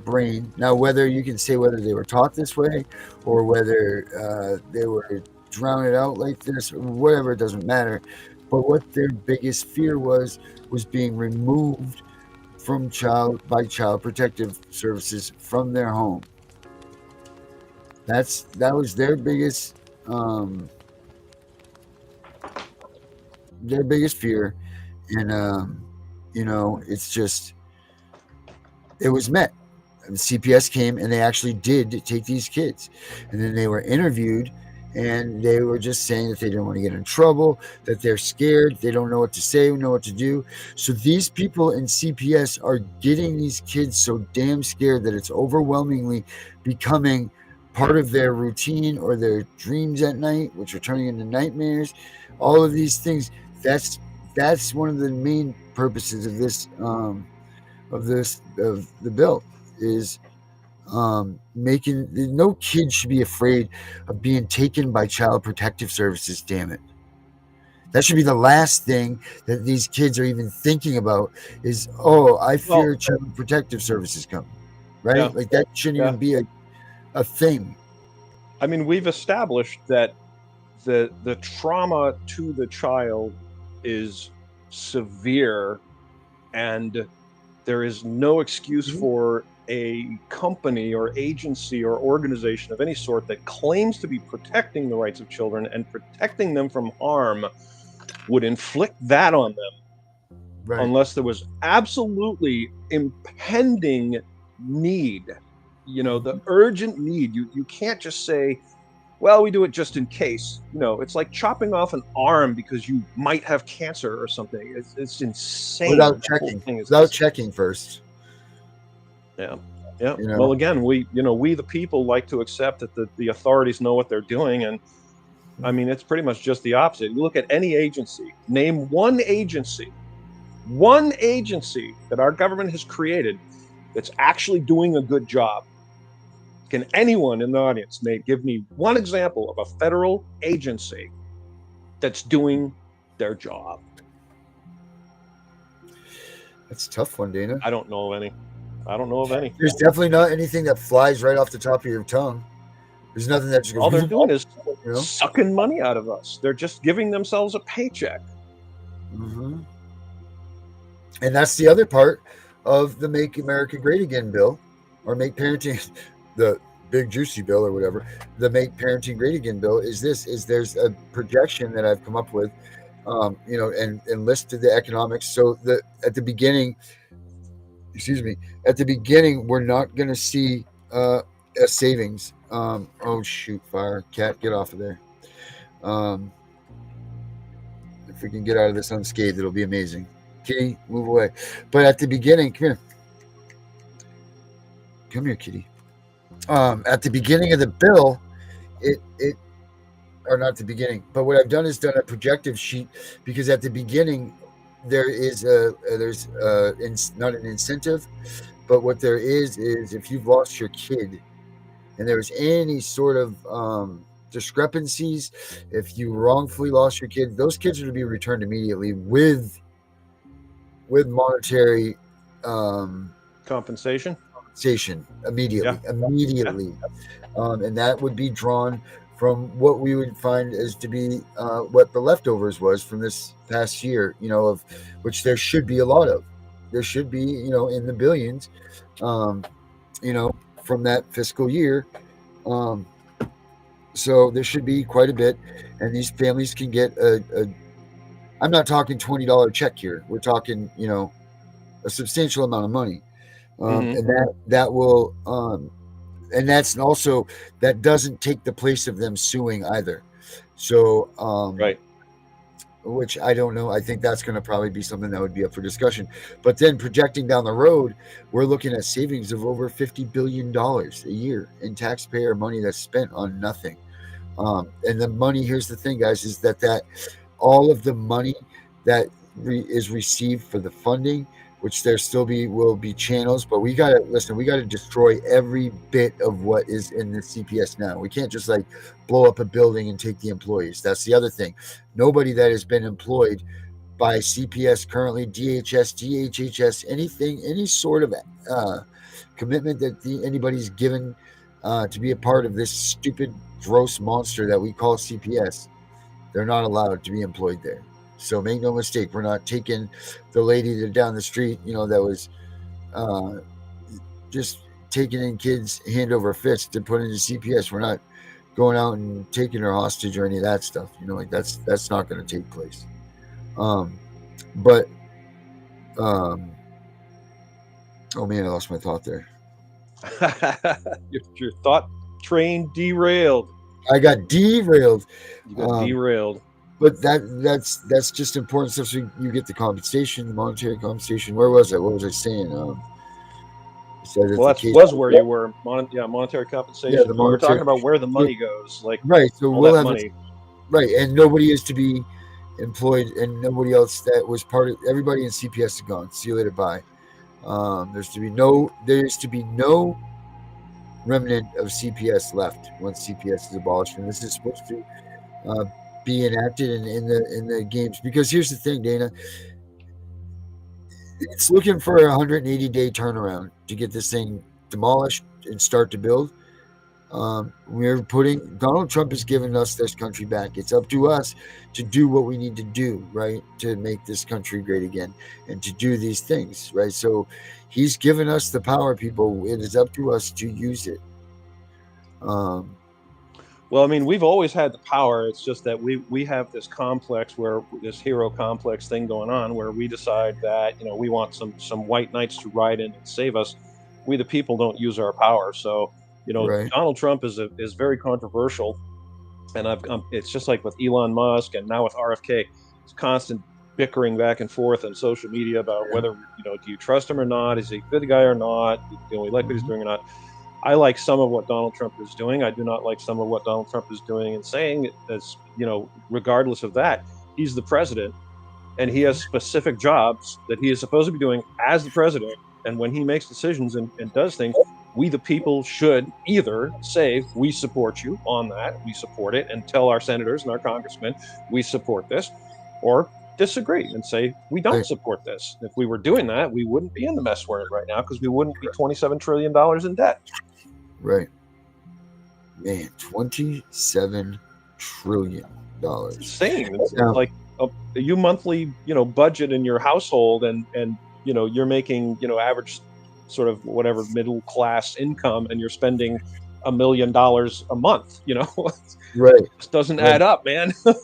brain, now whether you can say whether they were taught this way or whether they were drowned out like this or whatever, it doesn't matter, but what their biggest fear was being removed from Child Protective Services from their home. That was their biggest fear, and you know, it's just, it was met. And the CPS came and they actually did take these kids, and then they were interviewed, and they were just saying that they didn't want to get in trouble, that they're scared, they don't know what to say, know what to do. So these people in CPS are getting these kids so damn scared that it's overwhelmingly becoming part of their routine or their dreams at night, which are turning into nightmares. All of these things. That's one of the main purposes of this of the bill, is making, no kid should be afraid of being taken by Child Protective Services. Damn it, that should be the last thing that these kids are even thinking about, is, oh, I fear Child Protective Services coming, right? Yeah. Like that shouldn't even be a thing. I mean, we've established that the trauma to the child is severe, and there is no excuse for a company or agency or organization of any sort that claims to be protecting the rights of children and protecting them from harm would inflict that on them, right, unless there was absolutely impending need, you know, the urgent need. You can't just say, well, we do it just in case. You know, it's like chopping off an arm because you might have cancer or something. It's insane. Without checking first. Yeah. Yeah. You know? Well, again, we the people like to accept that the authorities know what they're doing. And I mean, it's pretty much just the opposite. You look at any agency, name one agency that our government has created that's actually doing a good job. Can anyone in the audience give me one example of a federal agency that's doing their job? That's a tough one, Dana. I don't know of any. There's definitely not anything that flies right off the top of your tongue. There's nothing that just goes. All they're doing is you know? sucking money out of us. They're just giving themselves a paycheck. Mm-hmm. And that's the other part of the Make America Great Again bill, or Make Parenting, the big juicy bill or whatever. The Make Parenting Great Again bill is there's a projection that I've come up with, and listed the economics. So at the beginning, we're not going to see a savings. Oh shoot, fire, cat, get off of there. If we can get out of this unscathed, it'll be amazing. Kitty, move away. But at the beginning, come here, kitty. At the beginning of the bill, or not the beginning, but what I've done is done a projective sheet, because at the beginning there's not an incentive, but what there is if you've lost your kid and there's any sort of discrepancies, if you wrongfully lost your kid, those kids are to be returned immediately with monetary compensation immediately. Yeah. And that would be drawn from what we would find as to be what the leftovers was from this past year, of which there should be a lot of. There should be, in the billions, from that fiscal year. So there should be quite a bit, and these families can get I'm not talking $20 check here. We're talking, a substantial amount of money. And that will, and that's also, that doesn't take the place of them suing either. So, right. Which I don't know. I think that's going to probably be something that would be up for discussion. But then projecting down the road, we're looking at savings of over $50 billion a year in taxpayer money that's spent on nothing. And the money, here's the thing, guys, is that all of the money that is received for the funding, which there still will be channels, but we got to destroy every bit of what is in the CPS now. We can't just blow up a building and take the employees. That's the other thing. Nobody that has been employed by CPS currently, DHS, DHHS, anything, any sort of commitment that anybody's given to be a part of this stupid, gross monster that we call CPS, they're not allowed to be employed there. So make no mistake, we're not taking the lady down the street, that was just taking in kids hand over fist to put into CPS. We're not going out and taking her hostage or any of that stuff. That's not going to take place. Oh man, I lost my thought there. Your thought train derailed. I got derailed. You got derailed. But that's just important stuff. So you get the compensation, the monetary compensation. Where was I? What was I saying? That was where you were. Monetary compensation. Yeah, we're talking about where the money goes. Right. So we'll have money. Right, and nobody is to be employed, and nobody else that was part of. Everybody in CPS is gone. See you later. Bye. There's to be no remnant of CPS left once CPS is abolished, and this is supposed to be enacted in the games. Because here's the thing, Dana, it's looking for a 180-day turnaround to get this thing demolished and start to build. Donald Trump has given us this country back. It's up to us to do what we need to do, right, to make this country great again and to do these things, right? So he's given us the power, people. It is up to us to use it. Well, I mean, we've always had the power. It's just that we have this hero complex thing going on, where we decide that, we want some white knights to ride in and save us. We, the people, don't use our power. So, right. Donald Trump is very controversial, and it's just like with Elon Musk and now with RFK. It's constant bickering back and forth on social media about whether, do you trust him or not? Is he a good guy or not? Do we like what he's doing or not? I like some of what Donald Trump is doing. I do not like some of what Donald Trump is doing and saying. As regardless of that, he's the president, and he has specific jobs that he is supposed to be doing as the president. And when he makes decisions and does things, we the people should either say we support you on that, we support it, and tell our senators and our congressmen we support this, or disagree and say we don't support this. If we were doing that, we wouldn't be in the mess we're in right now, because we wouldn't be $27 trillion in debt. Right. Man, $27 trillion. Insane. It's like you monthly, budget in your household, and you're making, average sort of whatever middle class income, and you're spending $1 million a month. Right. It doesn't add up, man. Right.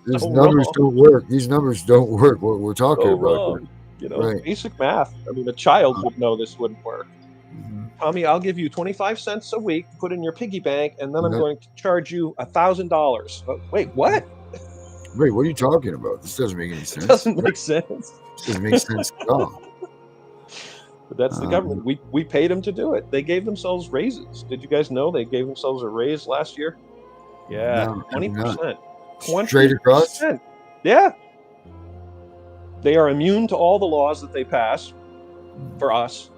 These numbers don't work. These numbers don't work. What we're talking about. Right. Basic math. I mean, a child would know this wouldn't work. Tommy, I'll give you 25 cents a week, put in your piggy bank, and then I'm going to charge you $1,000. Wait, what? Wait, what are you talking about? This doesn't make any sense. It doesn't make sense. This doesn't make sense at all. But that's the government. We paid them to do it. They gave themselves raises. Did you guys know they gave themselves a raise last year? Yeah, No, 20%. 20%. Straight across? Yeah. They are immune to all the laws that they pass for us.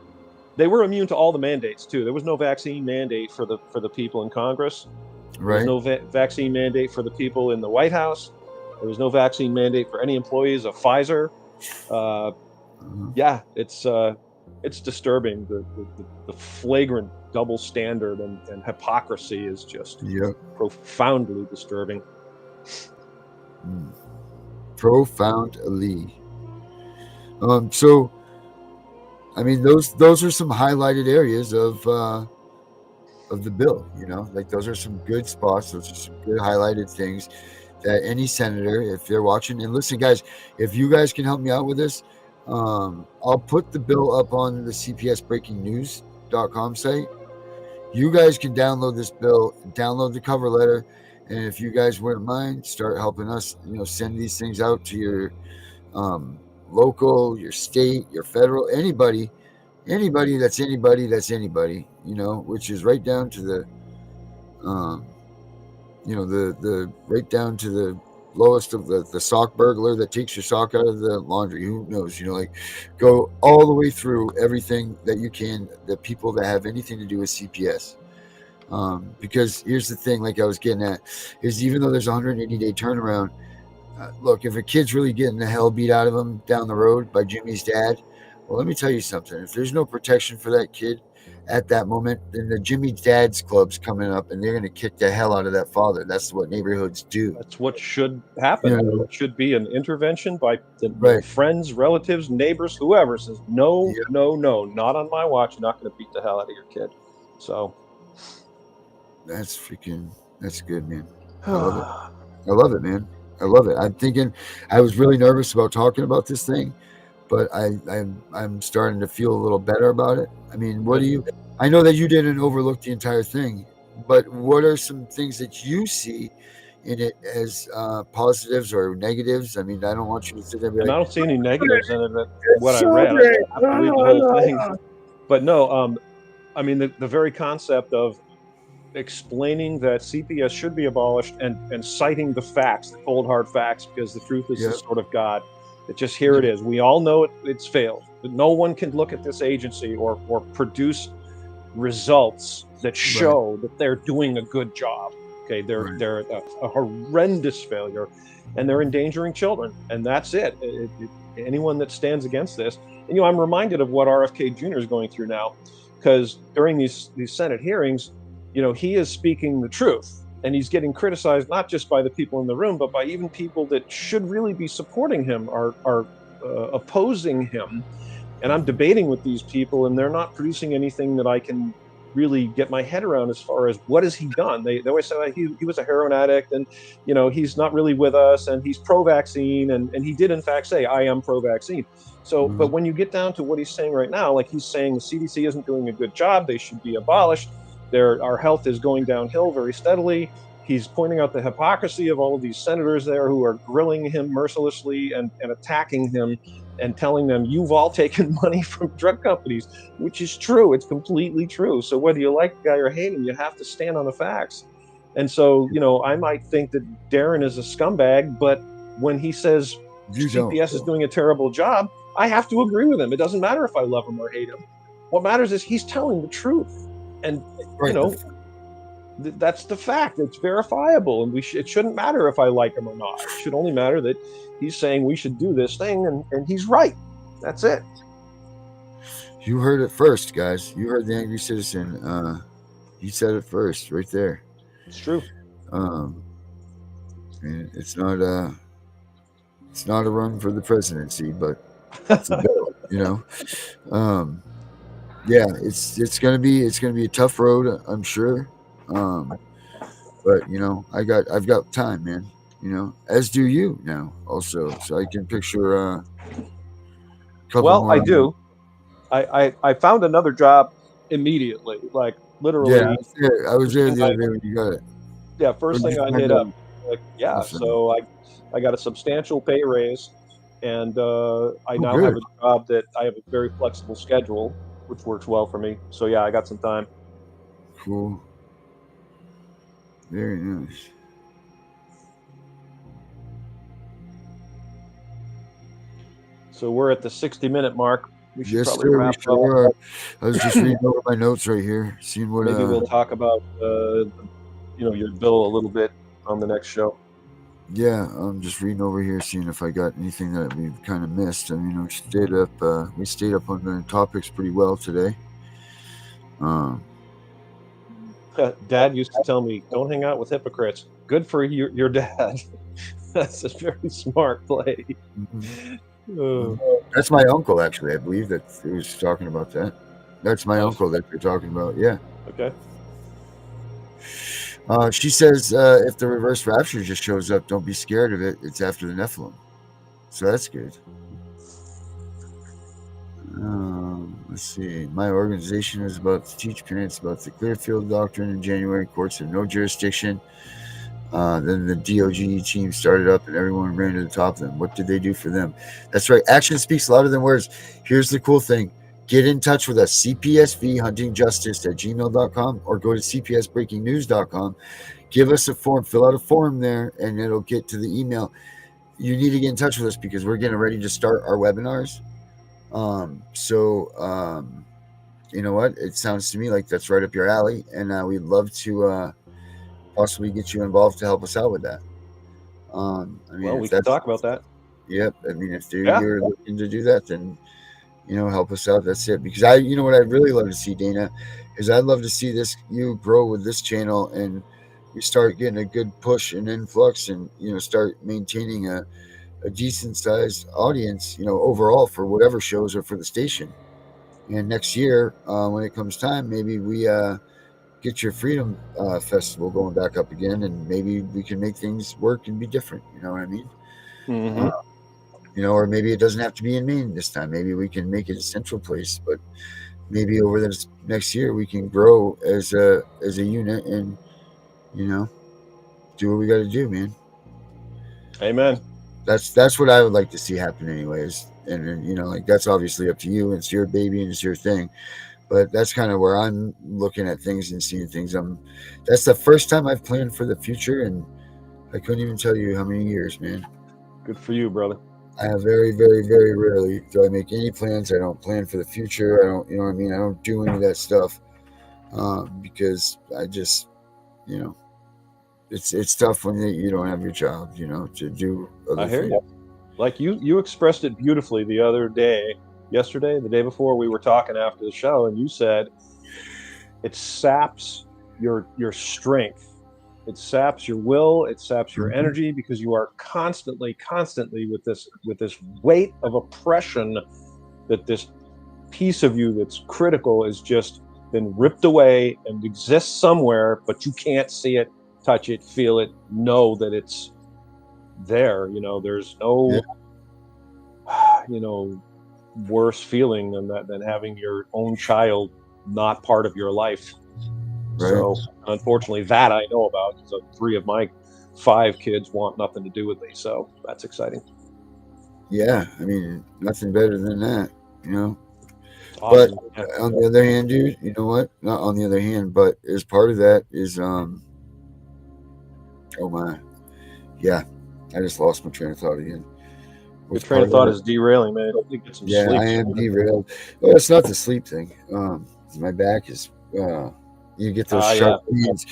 They were immune to all the mandates too. There was no vaccine mandate for the people in Congress. Right. There was no vaccine mandate for the people in the White House. There was no vaccine mandate for any employees of Pfizer. Yeah, it's disturbing. The flagrant double standard and hypocrisy is just profoundly disturbing. Profoundly. So, I mean, those are some highlighted areas of the bill. Like those are some good spots. Those are some good highlighted things that any senator, if they're watching, and listen, guys, if you guys can help me out with this, I'll put the bill up on the cpsbreakingnews.com site. You guys can download this bill, download the cover letter, and if you guys wouldn't mind, start helping us, send these things out to your local, your state, your federal, anybody that's anybody, which is right down to the the right down to the lowest of the sock burglar that takes your sock out of the laundry. Who knows? Go all the way through everything that you can, the people that have anything to do with CPS. Because here's the thing, like I was getting at, is even though there's a 180-day turnaround, look, if a kid's really getting the hell beat out of him down the road by Jimmy's dad, well, let me tell you something. If there's no protection for that kid at that moment, then the Jimmy Dad's club's coming up and they're going to kick the hell out of that father. That's what neighborhoods do. That's what should happen. It should be an intervention by the friends, relatives, neighbors, whoever says, no, not on my watch. You're not going to beat the hell out of your kid. So that's good, man. I love it, man. I love it. I was really nervous about talking about this thing, but I'm starting to feel a little better about it. I mean, I know that you didn't overlook the entire thing, but what are some things that you see in it as positives or negatives? I mean, I don't want you to sit there and be I don't see any negatives in it. What I read, I have to read the whole thing. But no, I mean, the very concept of explaining that CPS should be abolished and citing the facts, the cold hard facts, because the truth is the sword of God. It just, here it is. We all know it's failed. No one can look at this agency or produce results that show that they're doing a good job. Okay, they're a horrendous failure, and they're endangering children, and that's it. Anyone that stands against this, and I'm reminded of what RFK Jr. is going through now, because during these Senate hearings, he is speaking the truth. And he's getting criticized not just by the people in the room, but by even people that should really be supporting him are opposing him. And I'm debating with these people, and they're not producing anything that I can really get my head around as far as what has he done. They always say he was a heroin addict, and he's not really with us, and he's pro-vaccine, and he did in fact say, I am pro-vaccine. So, but when you get down to what he's saying right now, like he's saying the CDC isn't doing a good job, they should be abolished. Our health is going downhill very steadily. he's pointing out the hypocrisy of all of these senators there who are grilling him mercilessly and attacking him and telling them, you've all taken money from drug companies, which is true. It's completely true. So whether you like the guy or hate him, you have to stand on the facts. And so, I might think that Darren is a scumbag, but when he says CPS is doing a terrible job, I have to agree with him. It doesn't matter if I love him or hate him. What matters is he's telling the truth. And, that's the fact. It's verifiable. And it shouldn't matter if I like him or not. It should only matter that he's saying we should do this thing, and he's right. That's it. You heard it first, guys. You heard the angry citizen. He said it first right there. It's true. And it's not a run for the presidency, but it's a bill, yeah, it's gonna be a tough road, I'm sure. But I've got time, man. As do you now, also. So I can picture a couple more. I do. I found another job immediately, like literally. Yeah, I was there the other day when you got it. Yeah, first thing I hit up. So I got a substantial pay raise, and I now have a job that I have a very flexible schedule, which works well for me. So yeah, I got some time. Cool. Very nice. So we're at the 60-minute mark. We should Yes, probably sir. wrap Sure. up. I was just reading over my notes right here, seeing what. Maybe we'll talk about your bill a little bit on the next show. Yeah, I'm just reading over here, seeing if I got anything that we've kind of missed. I mean, we stayed up on the topics pretty well today. Dad used to tell me, "Don't hang out with hypocrites." Good for your dad. That's a very smart play. Mm-hmm. That's my uncle, actually. I believe that he was talking about that. That's my uncle that you're talking about. Yeah. Okay. She says, if the reverse rapture just shows up, don't be scared of it. It's after the Nephilim. So that's good. Let's see. My organization is about to teach parents about the Clearfield Doctrine in January. Courts have no jurisdiction. Then the DOGE team started up and everyone ran to the top of them. What did they do for them? That's right. Action speaks louder than words. Here's the cool thing. Get in touch with us, cpsvhuntingjustice@gmail.com, or go to cpsbreakingnews.com. Give us a form. Fill out a form there, and it'll get to the email. You need to get in touch with us because we're getting ready to start our webinars. You know what? It sounds to me like that's right up your alley, and we'd love to possibly get you involved to help us out with that. We can talk about that. Yep. I mean, if you're looking to do that, then help us out. That's it. Because what I'd really love to see, Dana, is I'd love to see you grow with this channel, and we start getting a good push and influx, and start maintaining a decent sized audience, overall for whatever shows are for the station. And next year, when it comes time, maybe we get your Freedom Festival going back up again, and maybe we can make things work and be different. You know what I mean? Mm-hmm. Or maybe it doesn't have to be in Maine this time. Maybe we can make it a central place, but maybe over the next year we can grow as a unit and, do what we got to do, man. Amen. That's what I would like to see happen anyways. And that's obviously up to you. It's your baby and it's your thing. But that's kind of where I'm looking at things and seeing things. That's the first time I've planned for the future, and I couldn't even tell you how many years, man. Good for you, brother. I have very, very, very rarely do I make any plans. I don't plan for the future. I don't, I don't do any of that stuff because I just, it's tough when you don't have your job, to do other things. You. Like you expressed it beautifully the other day, yesterday, the day before. We were talking after the show, and you said it saps your strength. It saps your will. It saps your energy, because you are constantly with this weight of oppression that this piece of you that's critical has just been ripped away and exists somewhere, but you can't see it, touch it, feel it, know that it's there. There's no, worse feeling than having your own child not part of your life. Right. So unfortunately, that I know about. So 3 of my 5 kids want nothing to do with me. So that's exciting. Yeah, I mean, nothing better than that, you know. But Awesome. Yeah. on the other hand, dude, you know what? Not on the other hand, but as part of that is oh my, yeah, I just lost my train of thought again. Your train of thought is derailing, man. Hopefully get some Yeah, sleep. I am derailed. Well, it's not the sleep thing. My back is. You get those sharp pains.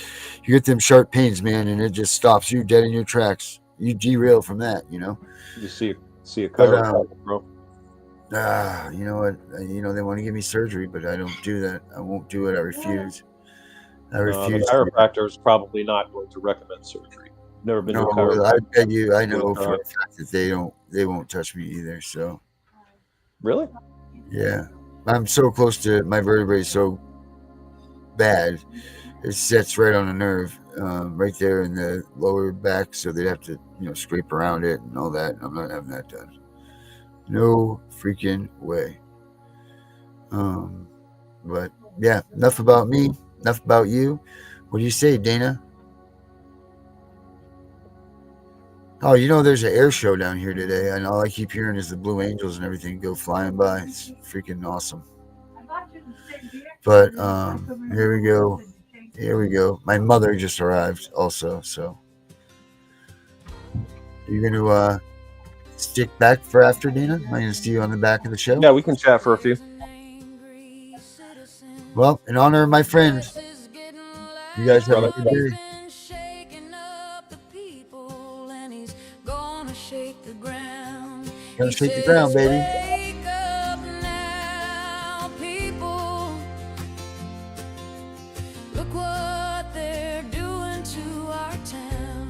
You get them sharp pains, man, and it just stops you dead in your tracks. You derail from that, you know. You see a chiropractor, bro. You know what? You know they want to give me surgery, but I don't do that. I won't do it. I refuse. I refuse. The chiropractor is probably not going to recommend surgery. Never been to a chiropractor. I bet you. I know for a fact that they won't touch me either. So. Really? Yeah, I'm so close to my vertebrae. So bad, it sits right on a nerve, right there in the lower back. So they'd have to, scrape around it and all that. I'm not having that done. No freaking way. But yeah, enough about me. Enough about you. What do you say, Dana? Oh, there's an air show down here today, and all I keep hearing is the Blue Angels and everything go flying by. It's freaking awesome. But here we go. Here we go. My mother just arrived also, so you're going to stick back for after, Dana? Am I going to see you on the back of the show? Yeah, we can chat for a few. Well, in honor of my friends, you guys have a good day. Gonna shake the ground, baby. Wake up now, people. Look what they're doing to our town.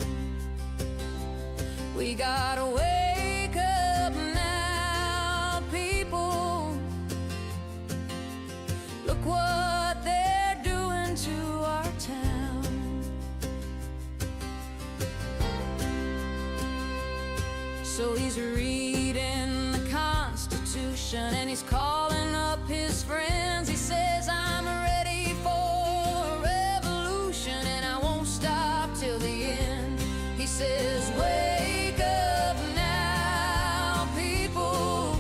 We gotta wake up now, people. Look what they're doing to our town. So he's reading the Constitution and he's calling up his friends. He says, I'm ready for a revolution and I won't stop till the end. He says, wake up now, people.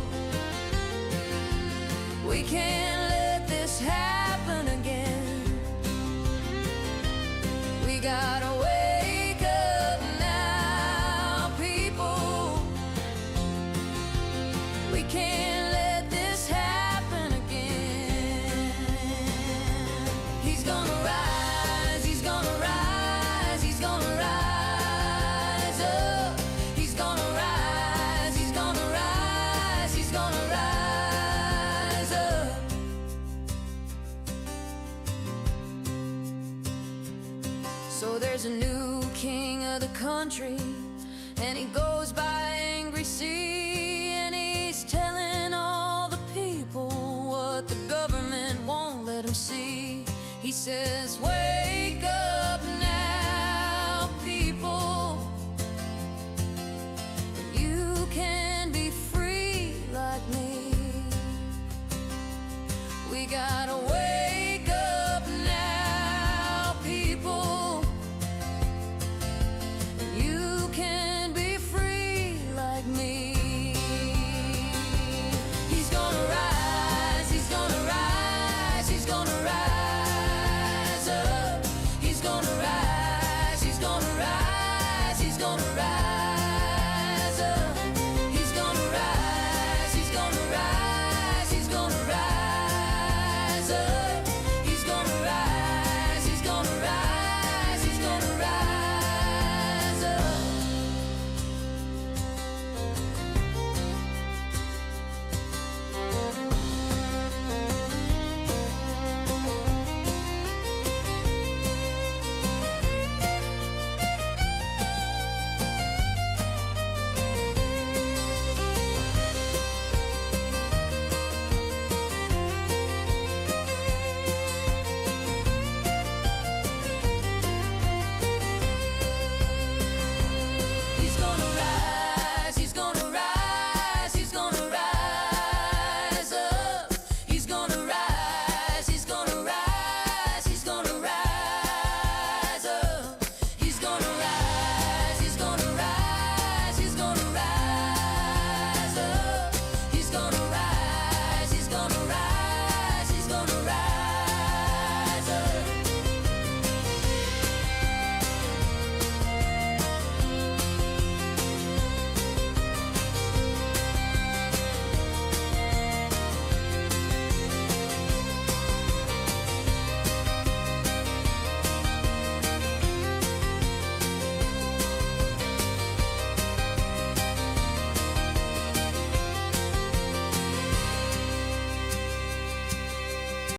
We can't let this happen again. We gotta wake up now, people. We can't let this happen again. He's gonna rise, he's gonna rise, he's gonna rise up. He's gonna rise, he's gonna rise, he's gonna rise up. So there's a new king of the country, and he goes by Angry Sea, and he's telling all the people what the government won't let him see. He says,